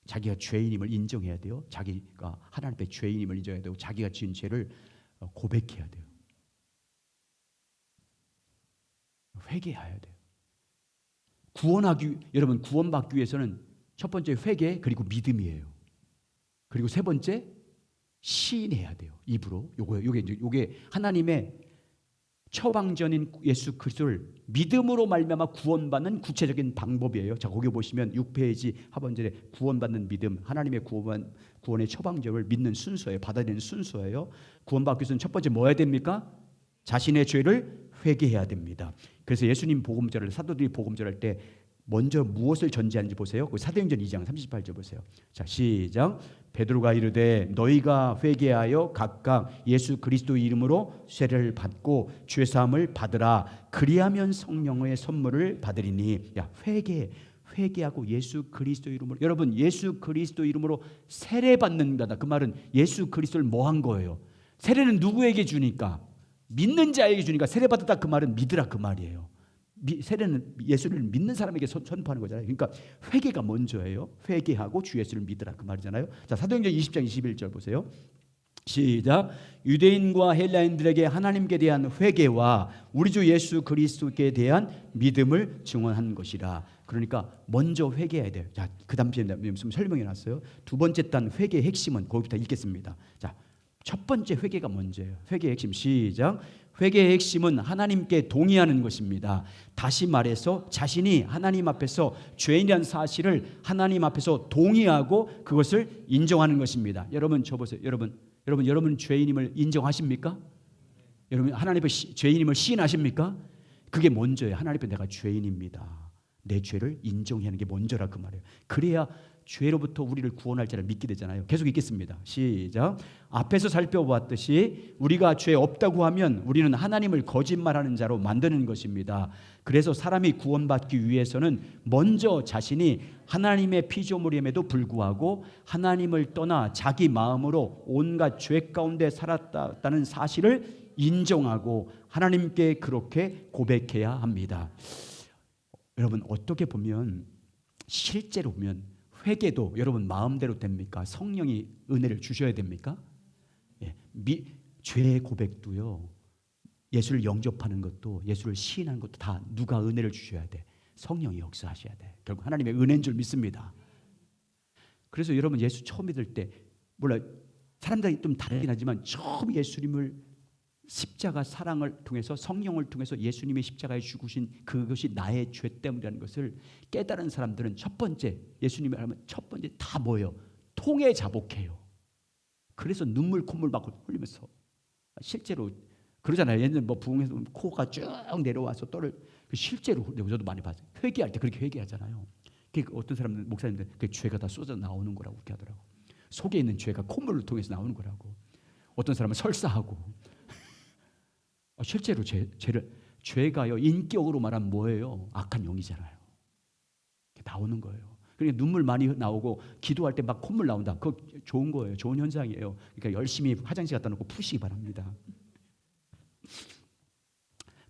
자기가 죄인임을 인정해야 돼요. 자기가 하나님 앞에 죄인임을 인정해야 되고, 자기가 지은 죄를 고백해야 돼요. 회개해야 돼요. 여러분, 구원받기 위해서는 첫 번째 회개, 그리고 믿음이에요. 그리고 세 번째 시인해야 돼요. 입으로. 요게 하나님의 처방전인 예수 그리스도를 믿음으로 말미암아 구원받는 구체적인 방법이에요. 자, 거기 보시면 6페이지 하반절에 구원받는 믿음, 하나님의 구원의 처방전을 믿는 순서예요. 받아들이는 순서예요. 구원받기 위해서는 첫 번째 뭐 해야 됩니까? 자신의 죄를 회개해야 됩니다. 그래서 예수님 복음전을, 사도들이 복음전할 때 먼저 무엇을 전제하는지 보세요. 사도행전 2장 38절 보세요. 자, 시작. 베드로가 이르되 너희가 회개하여 각각 예수 그리스도의 이름으로 세례를 받고 죄 사함을 받으라. 그리하면 성령의 선물을 받으리니. 야, 회개하고 예수 그리스도 이름으로. 여러분, 예수 그리스도 이름으로 세례 받는다다. 그 말은 예수 그리스도를 뭐 한 거예요? 세례는 누구에게 주니까? 믿는 자에게 주니까 세례 받았다 그 말은 믿으라 그 말이에요. 세례는 예수를 믿는 사람에게 선포하는 거잖아요. 그러니까 회개가 먼저예요. 회개하고 주 예수를 믿으라 그 말이잖아요. 자, 사도행전 20장 21절 보세요. 시작. 유대인과 헬라인들에게 하나님께 대한 회개와 우리 주 예수 그리스도께 대한 믿음을 증언한 것이라. 그러니까 먼저 회개해야 돼요. 자, 그 다음 시에 무슨 설명해 놨어요. 두 번째 단 회개의 핵심은 거기부터 읽겠습니다. 자, 첫 번째 회개가 먼저예요. 회개의 핵심 시작. 회개의 핵심은 하나님께 동의하는 것입니다. 다시 말해서 자신이 하나님 앞에서 죄인이라는 사실을 하나님 앞에서 동의하고 그것을 인정하는 것입니다. 여러분 저 보세요. 여러분 죄인임을 인정하십니까? 여러분 하나님 앞에 죄인임을 시인하십니까? 그게 먼저예요. 하나님 앞에 내가 죄인입니다. 내 죄를 인정하는 게 먼저라 그 말이에요. 그래야 죄로부터 우리를 구원할 자를 믿게 되잖아요. 계속 읽겠습니다. 시작. 앞에서 살펴보았듯이 우리가 죄 없다고 하면 우리는 하나님을 거짓말하는 자로 만드는 것입니다. 그래서 사람이 구원받기 위해서는 먼저 자신이 하나님의 피조물임에도 불구하고 하나님을 떠나 자기 마음으로 온갖 죄 가운데 살았다는 사실을 인정하고 하나님께 그렇게 고백해야 합니다. 여러분 어떻게 보면 실제로 보면 회개도 여러분 마음대로 됩니까? 성령이 은혜를 주셔야 됩니까? 예, 죄의 고백도요. 예수를 영접하는 것도 예수를 시인하는 것도 다 누가 은혜를 주셔야 돼? 성령이 역사하셔야 돼. 결국 하나님의 은혜인 줄 믿습니다. 그래서 여러분 예수 처음 믿을 때 몰라 사람들이 좀 다르긴 하지만 처음 예수님을 십자가 사랑을 통해서 성령을 통해서 예수님의 십자가에 죽으신 그것이 나의 죄 때문이라는 것을 깨달은 사람들은 첫 번째 예수님이 하면 첫 번째 다 뭐예요? 통에 자복해요. 그래서 눈물 콧물 막 흘리면서 실제로 그러잖아요. 옛날 뭐 부흥에서 코가 쭉 내려와서 떠를 실제로 저도 많이 봤어요. 회개할 때 그렇게 회개하잖아요. 어떤 사람들 목사님들 그 죄가 다 쏟아 나오는 거라고 그렇게 하더라고. 속에 있는 죄가 콧물을 통해서 나오는 거라고. 어떤 사람은 설사하고. 실제로 죄가요 인격으로 말하면 뭐예요? 악한 영이잖아요. 나오는 거예요. 그러니까 눈물 많이 나오고 기도할 때 막 콧물 나온다. 그거 좋은 거예요. 좋은 현상이에요. 그러니까 열심히 화장실 갖다 놓고 푸시기 바랍니다.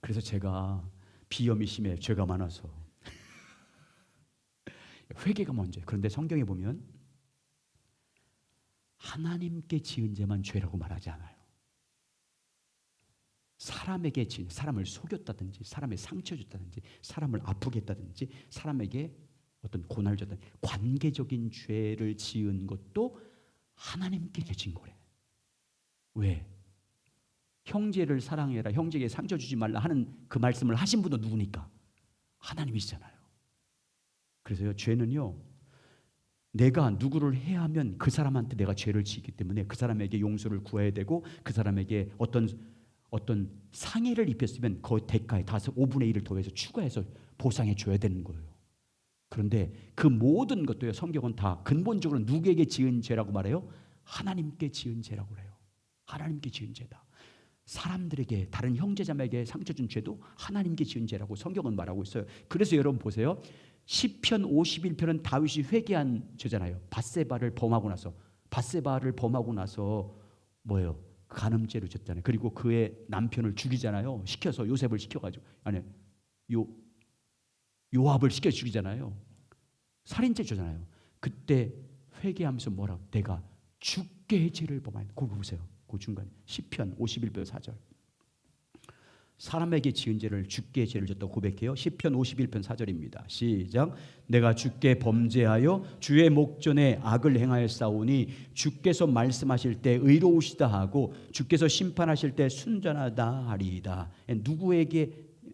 그래서 제가 비염이 심해 죄가 많아서 회개가 먼저예요. 그런데 성경에 보면 하나님께 지은 죄만 죄라고 말하지 않아요. 사람에게 사람을 속였다든지 사람의 상처 줬다든지 사람을 아프게 했다든지 사람에게 어떤 고난을 줬다든지 관계적인 죄를 지은 것도 하나님께 죄진 거래. 왜? 형제를 사랑해라, 형제에게 상처 주지 말라 하는 그 말씀을 하신 분도 누구니까? 하나님이시잖아요. 그래서요 죄는요 내가 누구를 해하면 그 사람한테 내가 죄를 지기 때문에 그 사람에게 용서를 구해야 되고 그 사람에게 어떤 상해를 입혔으면 그 대가에 다서 5분의 1을 더해서 추가해서 보상해 줘야 되는 거예요. 그런데 그 모든 것도요 성경은 다 근본적으로 누구에게 지은 죄라고 말해요? 하나님께 지은 죄라고 그래요. 하나님께 지은 죄다. 사람들에게 다른 형제자매에게 상처 준 죄도 하나님께 지은 죄라고 성경은 말하고 있어요. 그래서 여러분 보세요. 시편 51편은 다윗이 회개한 죄잖아요. 밧세바를 범하고 나서 뭐예요? 간음죄로 졌잖아요. 그리고 그의 남편을 죽이잖아요. 시켜서 요셉을 시켜가지고 요압을 시켜 죽이잖아요. 살인죄잖아요. 그때 회개하면서 뭐라고? 내가 주께 죄를 범하였다. 그거 보세요. 그 중간에 시편 51편 4절. 사람에게 지은 죄를 주께 죄를 졌다고 고백해요. 시편 51편 4절입니다. 시작. 내가 주께 범죄하여 주의 목전에 악을 행하였사오니 주께서 말씀하실 때 의로우시다 하고 주께서 심판하실 때 순전하다 하리이다.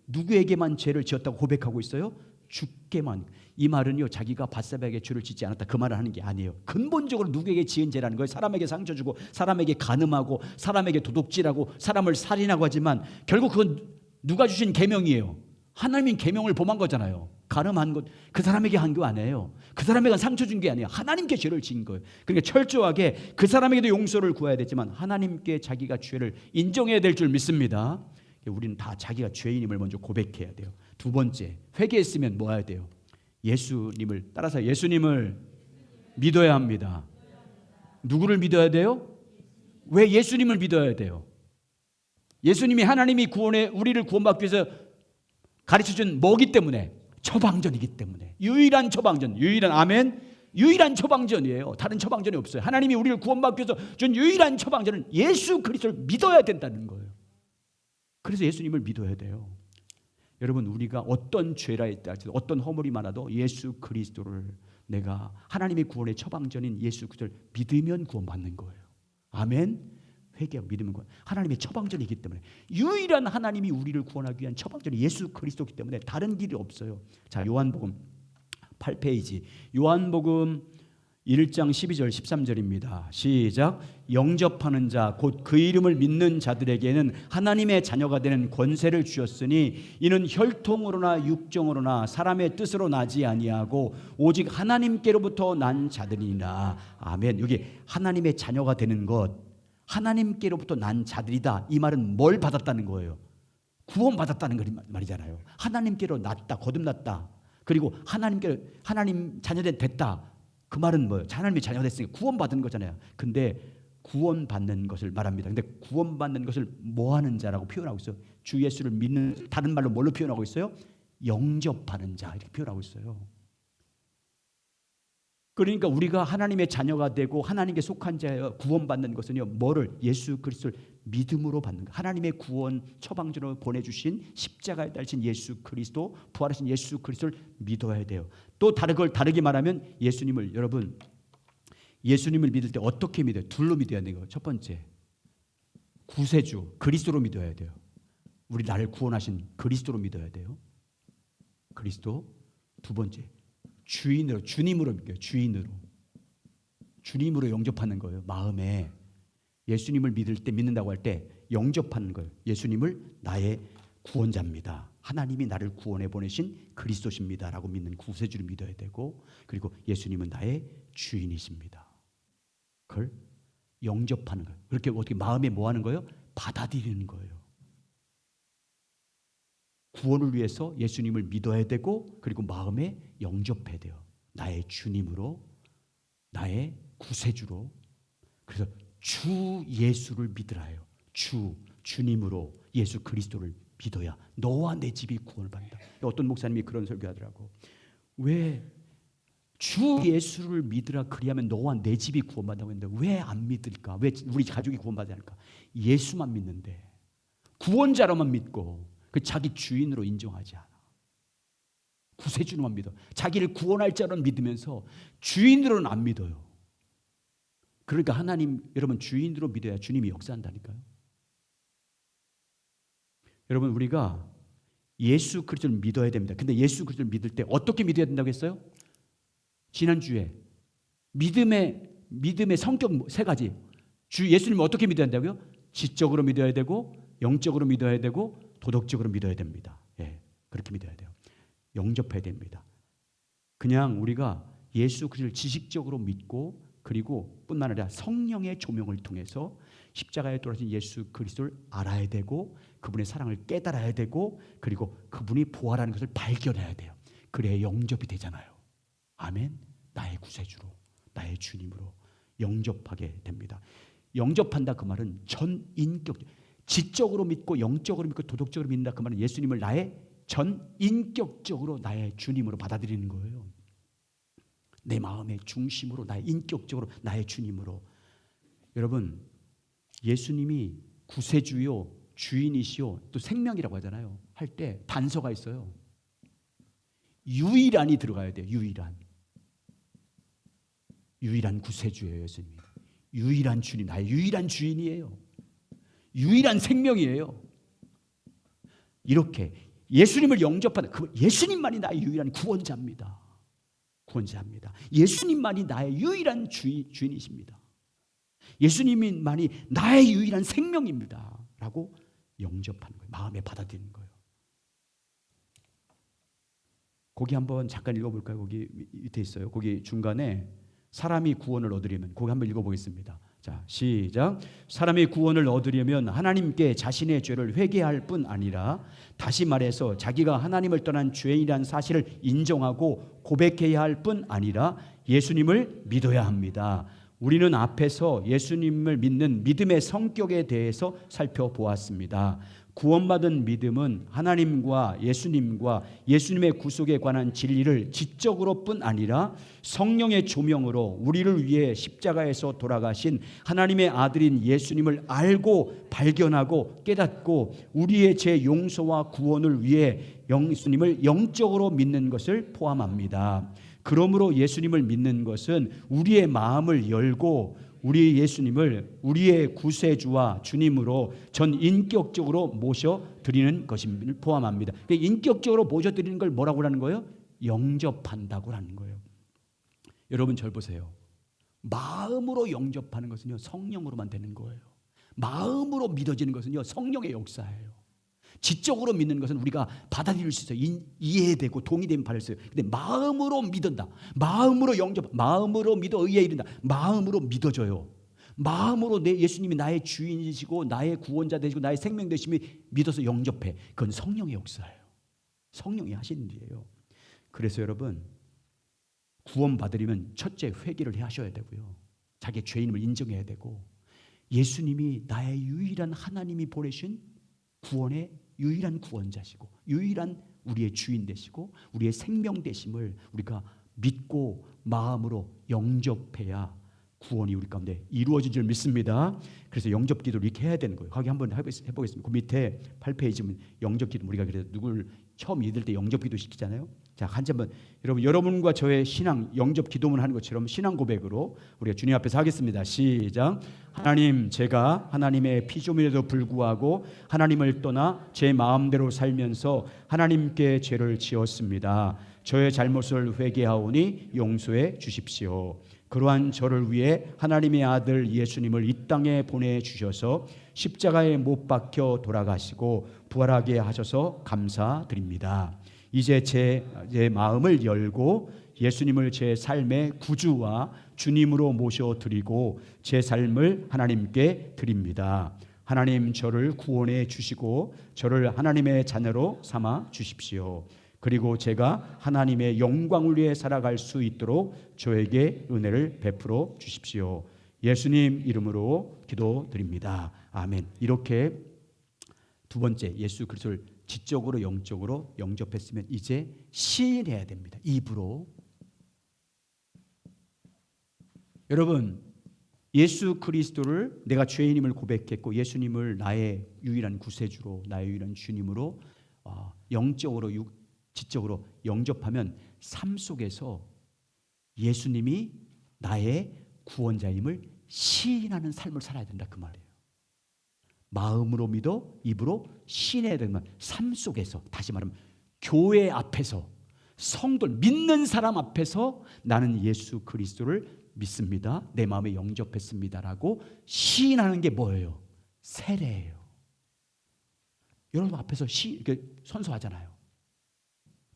누구에게만 죄를 지었다고 고백하고 있어요? 주께만. 이 말은요, 자기가 밧세바에게 죄를 짓지 않았다 그 말을 하는 게 아니에요. 근본적으로 누구에게 지은 죄라는 거예요. 사람에게 상처 주고 사람에게 간음하고 사람에게 도둑질하고 사람을 살인하고 하지만 결국 그건 누가 주신 계명이에요. 하나님이 계명을 범한 거잖아요. 간음한 것 그 사람에게 한 거 아니에요. 그 사람에게 상처 준 게 아니에요. 하나님께 죄를 지은 거예요. 그러니까 철저하게 그 사람에게도 용서를 구해야 되지만 하나님께 자기가 죄를 인정해야 될 줄 믿습니다. 우리는 다 자기가 죄인임을 먼저 고백해야 돼요. 두 번째, 회개했으면 뭐 해야 돼요? 예수님을 따라서 예수님을 믿어야 합니다. 누구를 믿어야 돼요? 왜 예수님을 믿어야 돼요? 예수님이 하나님이 우리를 구원받기 위해서 가르쳐준 뭐기 때문에? 처방전이기 때문에. 유일한 처방전, 유일한 처방전이에요. 다른 처방전이 없어요. 하나님이 우리를 구원받기 위해서 준 유일한 처방전은 예수 그리스도를 믿어야 된다는 거예요. 그래서 예수님을 믿어야 돼요. 여러분, 우리가 어떤 죄라 있다 할지라도 어떤 허물이 많아도 예수 그리스도를 내가 하나님의 구원의 처방전인 예수 그리스도를 믿으면 구원받는 거예요. 아멘. 회개하고 믿으면 구원. 하나님의 처방전이기 때문에 유일한 하나님이 우리를 구원하기 위한 처방전이 예수 그리스도이기 때문에 다른 길이 없어요. 자, 요한복음 8페이지. 요한복음 1장 12절 13절입니다. 시작. 영접하는 자 곧 그 이름을 믿는 자들에게는 하나님의 자녀가 되는 권세를 주셨으니 이는 혈통으로나 육정으로나 사람의 뜻으로 나지 아니하고 오직 하나님께로부터 난 자들이니라. 아멘. 여기 하나님의 자녀가 되는 것, 하나님께로부터 난 자들이다. 이 말은 뭘 받았다는 거예요? 구원받았다는 말이잖아요. 하나님께로 났다, 거듭났다. 그리고 하나님 자녀된 됐다. 그 말은 뭐예요? 하나님의 자녀가 됐으니까 구원받은 거잖아요. 근데 구원받는 것을 말합니다. 근데 구원받는 것을 뭐 하는 자라고 표현하고 있어요? 주 예수를 믿는, 다른 말로 뭘로 표현하고 있어요? 영접하는 자, 이렇게 표현하고 있어요. 그러니까 우리가 하나님의 자녀가 되고 하나님께 속한 자여 구원받는 것은요, 뭐를? 예수 그리스도를 믿음으로 받는 것. 하나님의 구원 처방전으로 보내주신 십자가에 달린 예수 그리스도, 부활하신 예수 그리스도를 믿어야 돼요. 또 다르게 말하면 여러분 예수님을 믿을 때 어떻게 믿어요? 둘로 믿어야 돼요. 첫 번째, 구세주 그리스도로 믿어야 돼요. 우리 나를 구원하신 그리스도로 믿어야 돼요. 그리스도. 두 번째, 주님으로 믿어요. 주님으로 영접하는 거예요. 마음에 예수님을 믿는다고 할 때 영접하는 거예요. 예수님을 나의 구원자입니다. 하나님이 나를 구원해 보내신 그리스도십니다라고 믿는 구세주를 믿어야 되고, 그리고 예수님은 나의 주인이십니다. 그걸 영접하는 거예요. 그렇게 어떻게 마음에 뭐 하는 거예요? 받아들이는 거예요. 구원을 위해서 예수님을 믿어야 되고, 그리고 마음에 영접해야 돼요. 나의 주님으로, 나의 구세주로. 그래서 주 예수를 믿으라요. 주님으로 예수 그리스도를 믿어야 너와 내 집이 구원을 받는다. 어떤 목사님이 그런 설교하더라고. 왜 주 예수를 믿으라 그리하면 너와 내 집이 구원받는다고 했는데 왜 안 믿을까? 왜 우리 가족이 구원받지 않을까? 예수만 믿는데, 구원자로만 믿고 그 자기 주인으로 인정하지 않아. 구세주로만 믿어. 자기를 구원할 자로 믿으면서 주인으로는 안 믿어요. 그러니까 하나님, 여러분, 주인으로 믿어야 주님이 역사한다니까요. 여러분, 우리가 예수 그리스도를 믿어야 됩니다. 근데 예수 그리스도를 믿을 때 어떻게 믿어야 된다고 했어요? 지난주에 믿음의 성격 세 가지. 예수님을 어떻게 믿어야 된다고요? 지적으로 믿어야 되고, 영적으로 믿어야 되고, 도덕적으로 믿어야 됩니다. 예, 그렇게 믿어야 돼요. 영접해야 됩니다. 그냥 우리가 예수 그리스도를 지식적으로 믿고, 그리고 뿐만 아니라 성령의 조명을 통해서 십자가에 돌아가신 예수 그리스도를 알아야 되고, 그분의 사랑을 깨달아야 되고, 그리고 그분이 부활하는 것을 발견해야 돼요. 그래야 영접이 되잖아요. 아멘. 나의 구세주로, 나의 주님으로 영접하게 됩니다. 영접한다 그 말은 전인격, 지적으로 믿고 영적으로 믿고 도덕적으로 믿는다 그 말은 예수님을 나의 전인격적으로 나의 주님으로 받아들이는 거예요. 내 마음의 중심으로, 나의 인격적으로 나의 주님으로. 여러분, 예수님이 구세주요 주인이시오 또 생명이라고 하잖아요. 할 때 단서가 있어요. 유일한이 들어가야 돼요. 유일한 구세주예요. 예수님 유일한 주인, 나의 유일한 주인이에요. 유일한 생명이에요. 이렇게 예수님을 영접하는 그 예수님만이 나의 유일한 구원자입니다. 예수님만이 나의 유일한 주인이십니다. 예수님만이 나의 유일한 생명입니다 라고 영접하는 거예요. 마음에 받아들이는 거예요. 거기 한번 잠깐 읽어볼까요? 거기 밑에 있어요. 거기 중간에 사람이 구원을 얻으려면, 거기 한번 읽어보겠습니다. 자, 시작. 사람이 구원을 얻으려면 하나님께 자신의 죄를 회개할 뿐 아니라, 다시 말해서 자기가 하나님을 떠난 죄인이라는 사실을 인정하고 고백해야 할 뿐 아니라 예수님을 믿어야 합니다. 우리는 앞에서 예수님을 믿는 믿음의 성격에 대해서 살펴보았습니다. 구원받은 믿음은 하나님과 예수님과 예수님의 구속에 관한 진리를 지적으로 뿐 아니라 성령의 조명으로 우리를 위해 십자가에서 돌아가신 하나님의 아들인 예수님을 알고 발견하고 깨닫고 우리의 죄 용서와 구원을 위해 예수님을 영적으로 믿는 것을 포함합니다. 그러므로 예수님을 믿는 것은 우리의 마음을 열고 우리 예수님을 우리의 구세주와 주님으로 전 인격적으로 모셔드리는 것을 포함합니다. 인격적으로 모셔드리는 걸 뭐라고 하는 거예요? 영접한다고 하는 거예요. 여러분 절 보세요. 마음으로 영접하는 것은요 성령으로만 되는 거예요. 마음으로 믿어지는 것은요 성령의 역사예요. 지적으로 믿는 것은 우리가 받아들일 수 있어요. 이해되고 동의되면 받을 수 있어요. 근데 마음으로 믿는다. 마음으로 영접, 마음으로 믿어 의에 이른다. 마음으로 믿어져요. 마음으로 내 예수님이 나의 주인이시고 나의 구원자 되시고 나의 생명 되심이 믿어서 영접해. 그건 성령의 역사예요. 성령이 하시는 일이에요. 그래서 여러분 구원 받으려면 첫째 회개를 하셔야 되고요. 자기의 죄인임을 인정해야 되고 예수님이 나의 유일한 하나님이 보내신 구원의 유일한 구원자시고 유일한 우리의 주인 되시고 우리의 생명 되심을 우리가 믿고 마음으로 영접해야 구원이 우리 가운데 이루어진 줄 믿습니다. 그래서 영접 기도를 이렇게 해야 되는 거예요. 거기 한번 해보겠습니다. 그 밑에 8페이지 보면 영접 기도, 우리가 그래서 누굴 처음 믿을 때 영접 기도 시키잖아요. 자, 한번 여러분과 저의 신앙 영접 기도문 하는 것처럼 신앙 고백으로 우리가 주님 앞에서 하겠습니다. 시작. 하나님, 제가 하나님의 피조물에도 불구하고 하나님을 떠나 제 마음대로 살면서 하나님께 죄를 지었습니다. 저의 잘못을 회개하오니 용서해 주십시오. 그러한 저를 위해 하나님의 아들 예수님을 이 땅에 보내주셔서 십자가에 못 박혀 돌아가시고 부활하게 하셔서 감사드립니다. 이제 제 마음을 열고 예수님을 제 삶의 구주와 주님으로 모셔드리고 제 삶을 하나님께 드립니다. 하나님, 저를 구원해 주시고 저를 하나님의 자녀로 삼아 주십시오. 그리고 제가 하나님의 영광을 위해 살아갈 수 있도록 저에게 은혜를 베풀어 주십시오. 예수님 이름으로 기도드립니다. 아멘. 이렇게 두 번째 예수 그리스도를 지적으로 영적으로 영접했으면 이제 시인해야 됩니다. 입으로. 여러분, 예수 그리스도를 내가 죄인임을 고백했고 예수님을 나의 유일한 구세주로 나의 유일한 주님으로 영적으로 지적으로 영접하면 삶 속에서 예수님이 나의 구원자임을 시인하는 삶을 살아야 된다 그 말이에요. 마음으로 믿어 입으로 시인해야 되는 말. 삶 속에서 다시 말하면 교회 앞에서 성도 믿는 사람 앞에서 나는 예수 그리스도를 믿습니다. 내 마음에 영접했습니다라고 시인하는 게 뭐예요? 세례예요. 여러분 앞에서 선서하잖아요.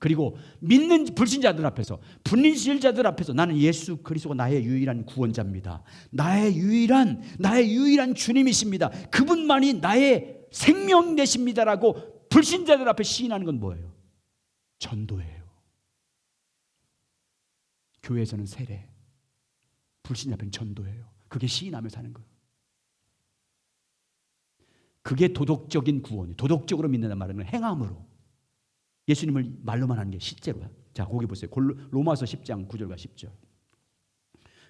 그리고 믿는 불신자들 앞에서 불신자들 앞에서 나는 예수 그리스도가 나의 유일한 구원자입니다. 나의 유일한 주님이십니다. 그분만이 나의 생명 되십니다라고 불신자들 앞에 시인하는 건 뭐예요? 전도예요. 교회에서는 세례, 불신자 앞에는 전도예요. 그게 시인하며 사는 거예요. 그게 도덕적인 구원이에요. 도덕적으로 믿는다는 말은 행함으로. 예수님을 말로만 하는 게 실제로야. 자, 거기 보세요. 로마서 10장 9절과 10절.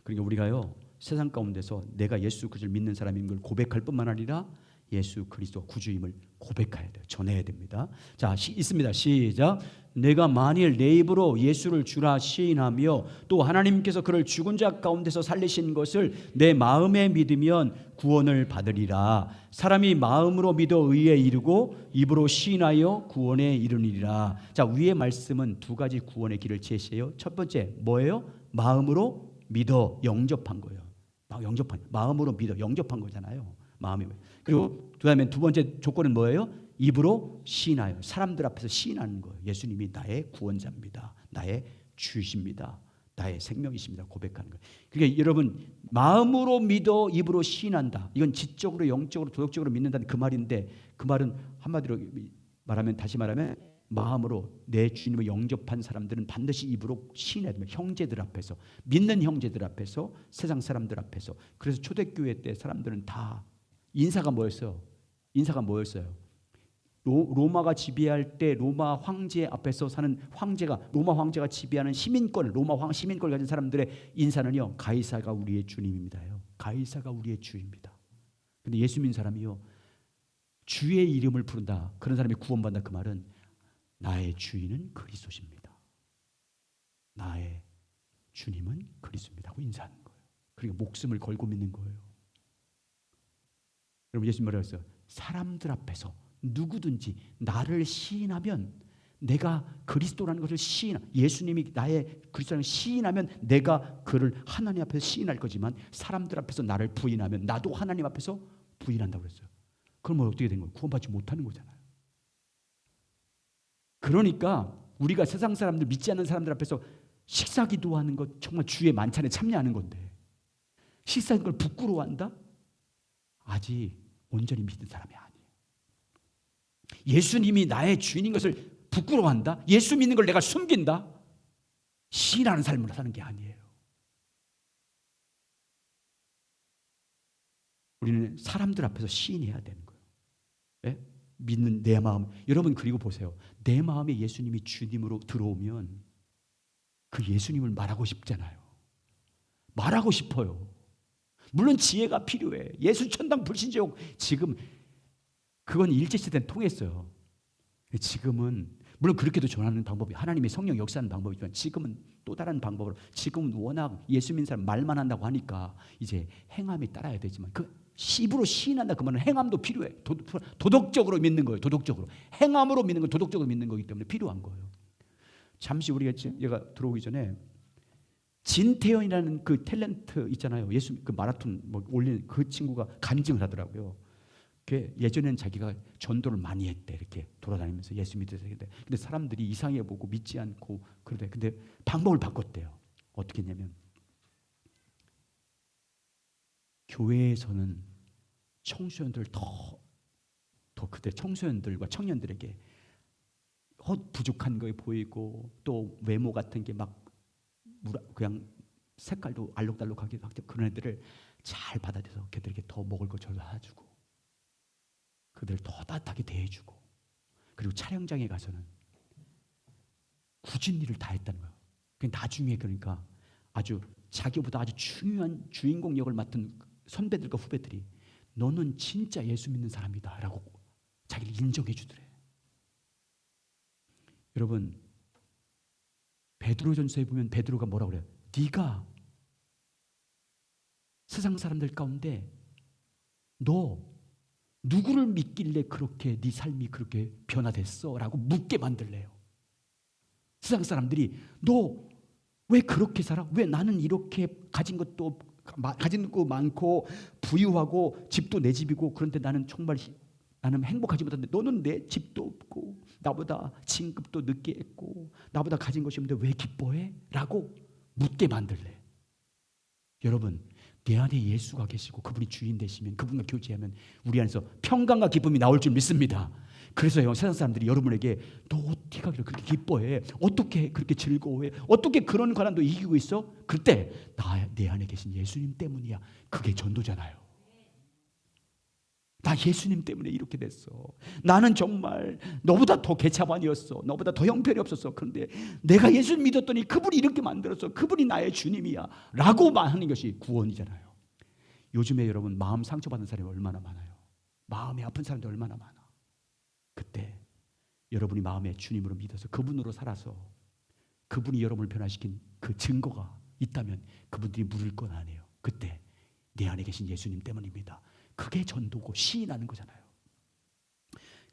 그러니까 우리가요 세상 가운데서 내가 예수 그리스도를 믿는 사람인 걸 고백할 뿐만 아니라 예수 그리스도 구주임을 고백해야 돼요. 전해야 됩니다. 자, 있습니다. 시작. 내가 만일 내 입으로 예수를 주라 시인하며 또 하나님께서 그를 죽은 자 가운데서 살리신 것을 내 마음에 믿으면 구원을 받으리라. 사람이 마음으로 믿어 의에 이르고 입으로 시인하여 구원에 이르니라. 자, 위의 말씀은 두 가지 구원의 길을 제시해요. 첫 번째 뭐예요? 마음으로 믿어 영접한 거예요. 마음으로 믿어 영접한 거잖아요. 마음이. 그리고 그다음에 두 번째 조건은 뭐예요? 입으로 시인하여 사람들 앞에서 시인하는 거예요. 예수님이 나의 구원자입니다. 나의 주이십니다. 나의 생명이십니다. 고백하는 거예요. 그러니까 여러분 마음으로 믿어 입으로 시인한다. 이건 지적으로 영적으로 도덕적으로 믿는다는 그 말인데 그 말은 한마디로 말하면 다시 말하면 마음으로 내 주님을 영접한 사람들은 반드시 입으로 시인해야 됩니다. 형제들 앞에서 믿는 형제들 앞에서 세상 사람들 앞에서. 그래서 초대교회 때 사람들은 다 인사가 뭐였어요? 인사가 뭐였어요? 로마가 지배할 때 로마 황제 앞에서 사는 황제가 로마 황제가 지배하는 시민권을 로마 시민권을 가진 사람들의 인사는요 가이사가 우리의 주님입니다요. 가이사가 우리의 주입니다. 근데 예수 믿는 사람이요 주의 이름을 부른다. 그런 사람이 구원받는다. 그 말은 나의 주인은 그리스도십니다. 나의 주님은 그리스도입니다 하고 인사하는 거예요. 그러니까 목숨을 걸고 믿는 거예요. 여러분 예수님 뭐라고 했어요? 사람들 앞에서 누구든지 나를 시인하면 내가 그리스도라는 것을 예수님이 나의 그리스도라는 것을 시인하면 내가 그를 하나님 앞에서 시인할 거지만 사람들 앞에서 나를 부인하면 나도 하나님 앞에서 부인한다고 그랬어요. 그러면 어떻게 된 거예요? 구원받지 못하는 거잖아요. 그러니까 우리가 세상 사람들 믿지 않는 사람들 앞에서 식사 기도하는 것 정말 주의 만찬에 참여하는 건데 식사인 걸 부끄러워한다? 아직 온전히 믿는 사람이 아니에요. 예수님이 나의 주인인 것을 부끄러워한다? 예수 믿는 걸 내가 숨긴다? 시인하는 삶을 사는 게 아니에요. 우리는 사람들 앞에서 시인해야 되는 거예요. 네? 믿는 내 마음. 여러분 그리고 보세요. 내 마음에 예수님이 주님으로 들어오면 그 예수님을 말하고 싶잖아요. 말하고 싶어요. 물론 지혜가 필요해. 예수 천당 불신제국 지금 그건 일제시대는 통했어요. 지금은 물론 그렇게도 전하는 방법이 하나님의 성령 역사하는 방법이지만 지금은 또 다른 방법으로 지금은 워낙 예수 믿는 사람 말만 한다고 하니까 이제 행함이 따라야 되지만 그 입으로 시인한다 그 말은 행함도 필요해. 도덕적으로 믿는 거예요. 도덕적으로 행함으로 믿는 건 도덕적으로 믿는 거기 때문에 필요한 거예요. 잠시 우리가 얘가 들어오기 전에 진태현이라는 그 탤런트 있잖아요. 예수 그 마라톤 뭐 올리는 그 친구가 간증을 하더라고요. 예전에는 자기가 전도를 많이 했대. 이렇게 돌아다니면서 예수 믿어서. 근데 사람들이 이상해 보고 믿지 않고 그러대. 근데 방법을 바꿨대요. 어떻게 했냐면 교회에서는 청소년들 더 그때 청소년들과 청년들에게 부족한 거 보이고 또 외모 같은 게 막 그냥 색깔도 알록달록하게 그런 애들을 잘 받아들여서 걔들에게 더 먹을 거 사주고 그들 더 따뜻하게 대해주고 그리고 촬영장에 가서는 굳은 일을 다 했다는 거예요. 나중에 그러니까 아주 자기보다 아주 중요한 주인공 역을 맡은 선배들과 후배들이 너는 진짜 예수 믿는 사람이다 라고 자기를 인정해 주더래. 여러분 베드로전서에 보면 베드로가 뭐라고 그래요? 네가 세상 사람들 가운데 너 누구를 믿길래 그렇게 네 삶이 그렇게 변화됐어? 라고 묻게 만들래요. 세상 사람들이 너 왜 그렇게 살아? 왜 나는 이렇게 가진 거 많고 부유하고 집도 내 집이고 그런데 나는 정말 나는 행복하지 못한데 너는 내 집도 없고 나보다 진급도 늦게 했고 나보다 가진 것이 없는데 왜 기뻐해? 라고 묻게 만들래. 여러분 내 안에 예수가 계시고 그분이 주인 되시면 그분과 교제하면 우리 안에서 평강과 기쁨이 나올 줄 믿습니다. 그래서요 세상 사람들이 여러분에게 너 어떻게 그렇게 기뻐해? 어떻게 그렇게 즐거워해? 어떻게 그런 고난도 이기고 있어? 그때 내 안에 계신 예수님 때문이야. 그게 전도잖아요. 나 예수님 때문에 이렇게 됐어. 나는 정말 너보다 더 개차반이었어. 너보다 더 형편이 없었어. 그런데 내가 예수님 믿었더니 그분이 이렇게 만들었어. 그분이 나의 주님이야 라고 말하는 것이 구원이잖아요. 요즘에 여러분 마음 상처받는 사람이 얼마나 많아요. 마음이 아픈 사람들 얼마나 많아. 그때 여러분이 마음에 주님으로 믿어서 그분으로 살아서 그분이 여러분을 변화시킨 그 증거가 있다면 그분들이 물을 건 아니에요. 그때 내 안에 계신 예수님 때문입니다. 그게 전도고 시인하는 거잖아요.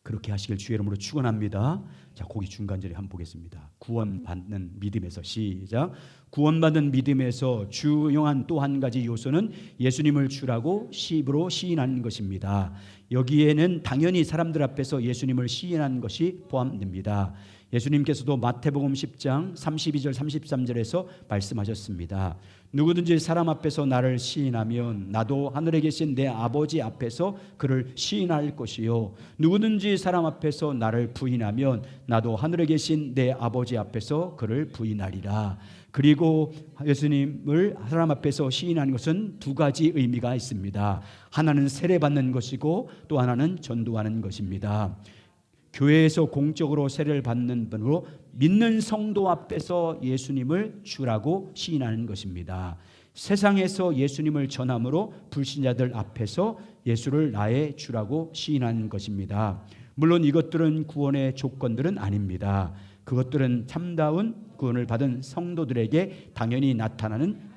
그렇게 하시길 주의 이름으로 축원합니다. 자, 거기 중간절에 한번 보겠습니다. 구원받는 믿음에서 시작. 구원받는 믿음에서 중요한 또 한 가지 요소는 예수님을 주라고 입으로 시인하는 것입니다. 여기에는 당연히 사람들 앞에서 예수님을 시인하는 것이 포함됩니다. 예수님께서도 마태복음 10장 32절 33절에서 말씀하셨습니다. 누구든지 사람 앞에서 나를 시인하면 나도 하늘에 계신 내 아버지 앞에서 그를 시인할 것이요, 누구든지 사람 앞에서 나를 부인하면 나도 하늘에 계신 내 아버지 앞에서 그를 부인하리라. 그리고 예수님을 사람 앞에서 시인하는 것은 두 가지 의미가 있습니다. 하나는 세례받는 것이고 또 하나는 전도하는 것입니다. 교회에서 공적으로 세례를 받는 분으로 믿는 성도 앞에서 예수님을 주라고 시인하는 것입니다. 세상에서 예수님을 전함으로 불신자들 앞에서 예수를 나의 주라고 시인하는 것입니다. 물론 이것들은 구원의 조건들은 아닙니다. 그것들은 참다운 구원을 받은 성도들에게 당연히 나타나는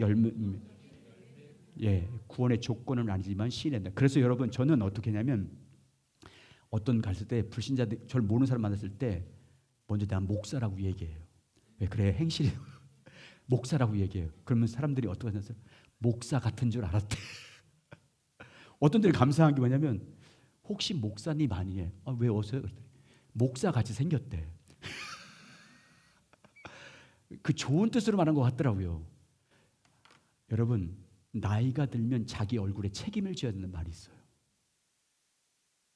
구원의 조건은 아니지만 시인한다. 그래서 여러분, 저는 어떻게 했냐면 어떤 갔을 때 불신자들, 저를 모르는 사람 만났을 때 먼저 난 목사라고 얘기해요. 왜 그래? 행실이 목사라고 얘기해요. 그러면 사람들이 어떻게 하냐면 목사 같은 줄 알았대. 어떤 들이 감사한 게 뭐냐면 혹시 목사님 아니에요? 왜 오세요? 그랬더니 목사 같이 생겼대. 그 좋은 뜻으로 말한 것 같더라고요. 여러분, 나이가 들면 자기 얼굴에 책임을 져야 되는 말이 있어요.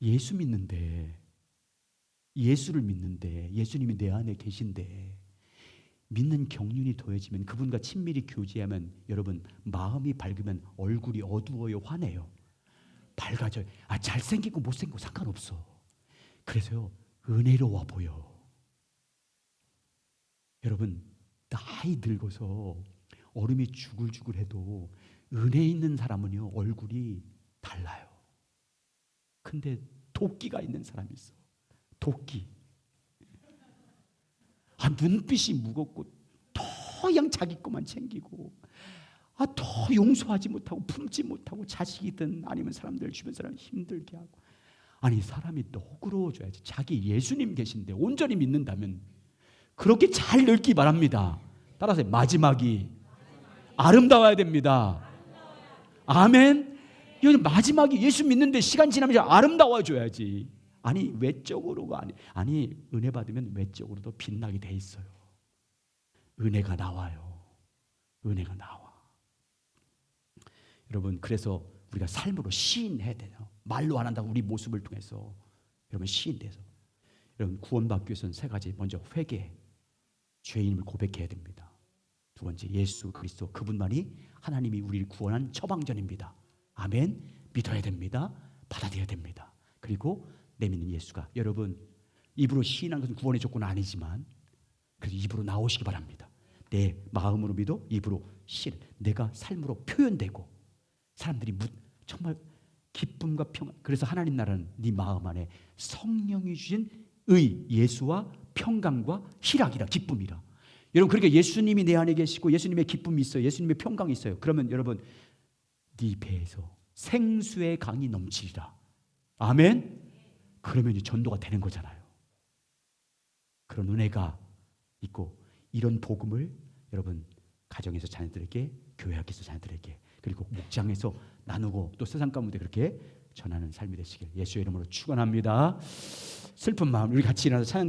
예수 믿는데, 예수를 믿는데, 예수님이 내 안에 계신데 믿는 경륜이 더해지면, 그분과 친밀히 교제하면 여러분, 마음이 밝으면 얼굴이 어두워요, 환해요? 밝아져요. 잘생기고 못생기고 상관없어. 그래서요, 은혜로워 보여. 여러분, 나이 들고서 얼음이 주글주글해도 은혜 있는 사람은요, 얼굴이 달라요. 근데 도끼가 있는 사람이 있어. 도끼. 눈빛이 무겁고 더 그냥 자기 것만 챙기고 더 용서하지 못하고 품지 못하고, 자식이든 아니면 사람들, 주변 사람 힘들게 하고. 사람이 너그러워져야지. 자기 예수님 계신데 온전히 믿는다면 그렇게 잘 늙기 바랍니다. 따라서 마지막이 아름다워야 됩니다. 아멘. 마지막이 예수 믿는데 시간 지나면 아름다워져야지. 외적으로가 은혜 받으면 외적으로도 빛나게 돼 있어요. 은혜가 나와요. 은혜가 나와. 여러분, 그래서 우리가 삶으로 시인해야 돼요. 말로 안 한다고 우리 모습을 통해서 여러분 시인돼서. 여러분, 구원받기 위해서는 세 가지. 먼저 회개, 죄인임을 고백해야 됩니다. 두 번째, 예수 그리스도, 그분만이 하나님이 우리를 구원한 처방전입니다. 아멘. 믿어야 됩니다. 받아들여야 됩니다. 그리고 내 믿는 예수가, 여러분, 입으로 시인한 것은 구원의 조건은 아니지만 그래서 입으로 나오시기 바랍니다. 내 마음으로 믿어 입으로 실, 내가 삶으로 표현되고 사람들이 정말 기쁨과 평안. 그래서 하나님 나라는 네 마음 안에 성령이 주신 예수와 평강과 희락이라, 기쁨이라. 여러분, 그러니까 예수님이 내 안에 계시고 예수님의 기쁨이 있어요. 예수님의 평강이 있어요. 그러면 여러분, 네 배에서 생수의 강이 넘치리라. 아멘. 그러면 전도가 되는 거잖아요. 그런 은혜가 있고, 이런 복음을 여러분 가정에서 자녀들에게, 교회 학교에서 자녀들에게, 그리고 목장에서 나누고 또 세상 가운데 그렇게 전하는 삶이 되시길 예수의 이름으로 축원합니다. 슬픈 마음, 우리 같이 일어나서 찬양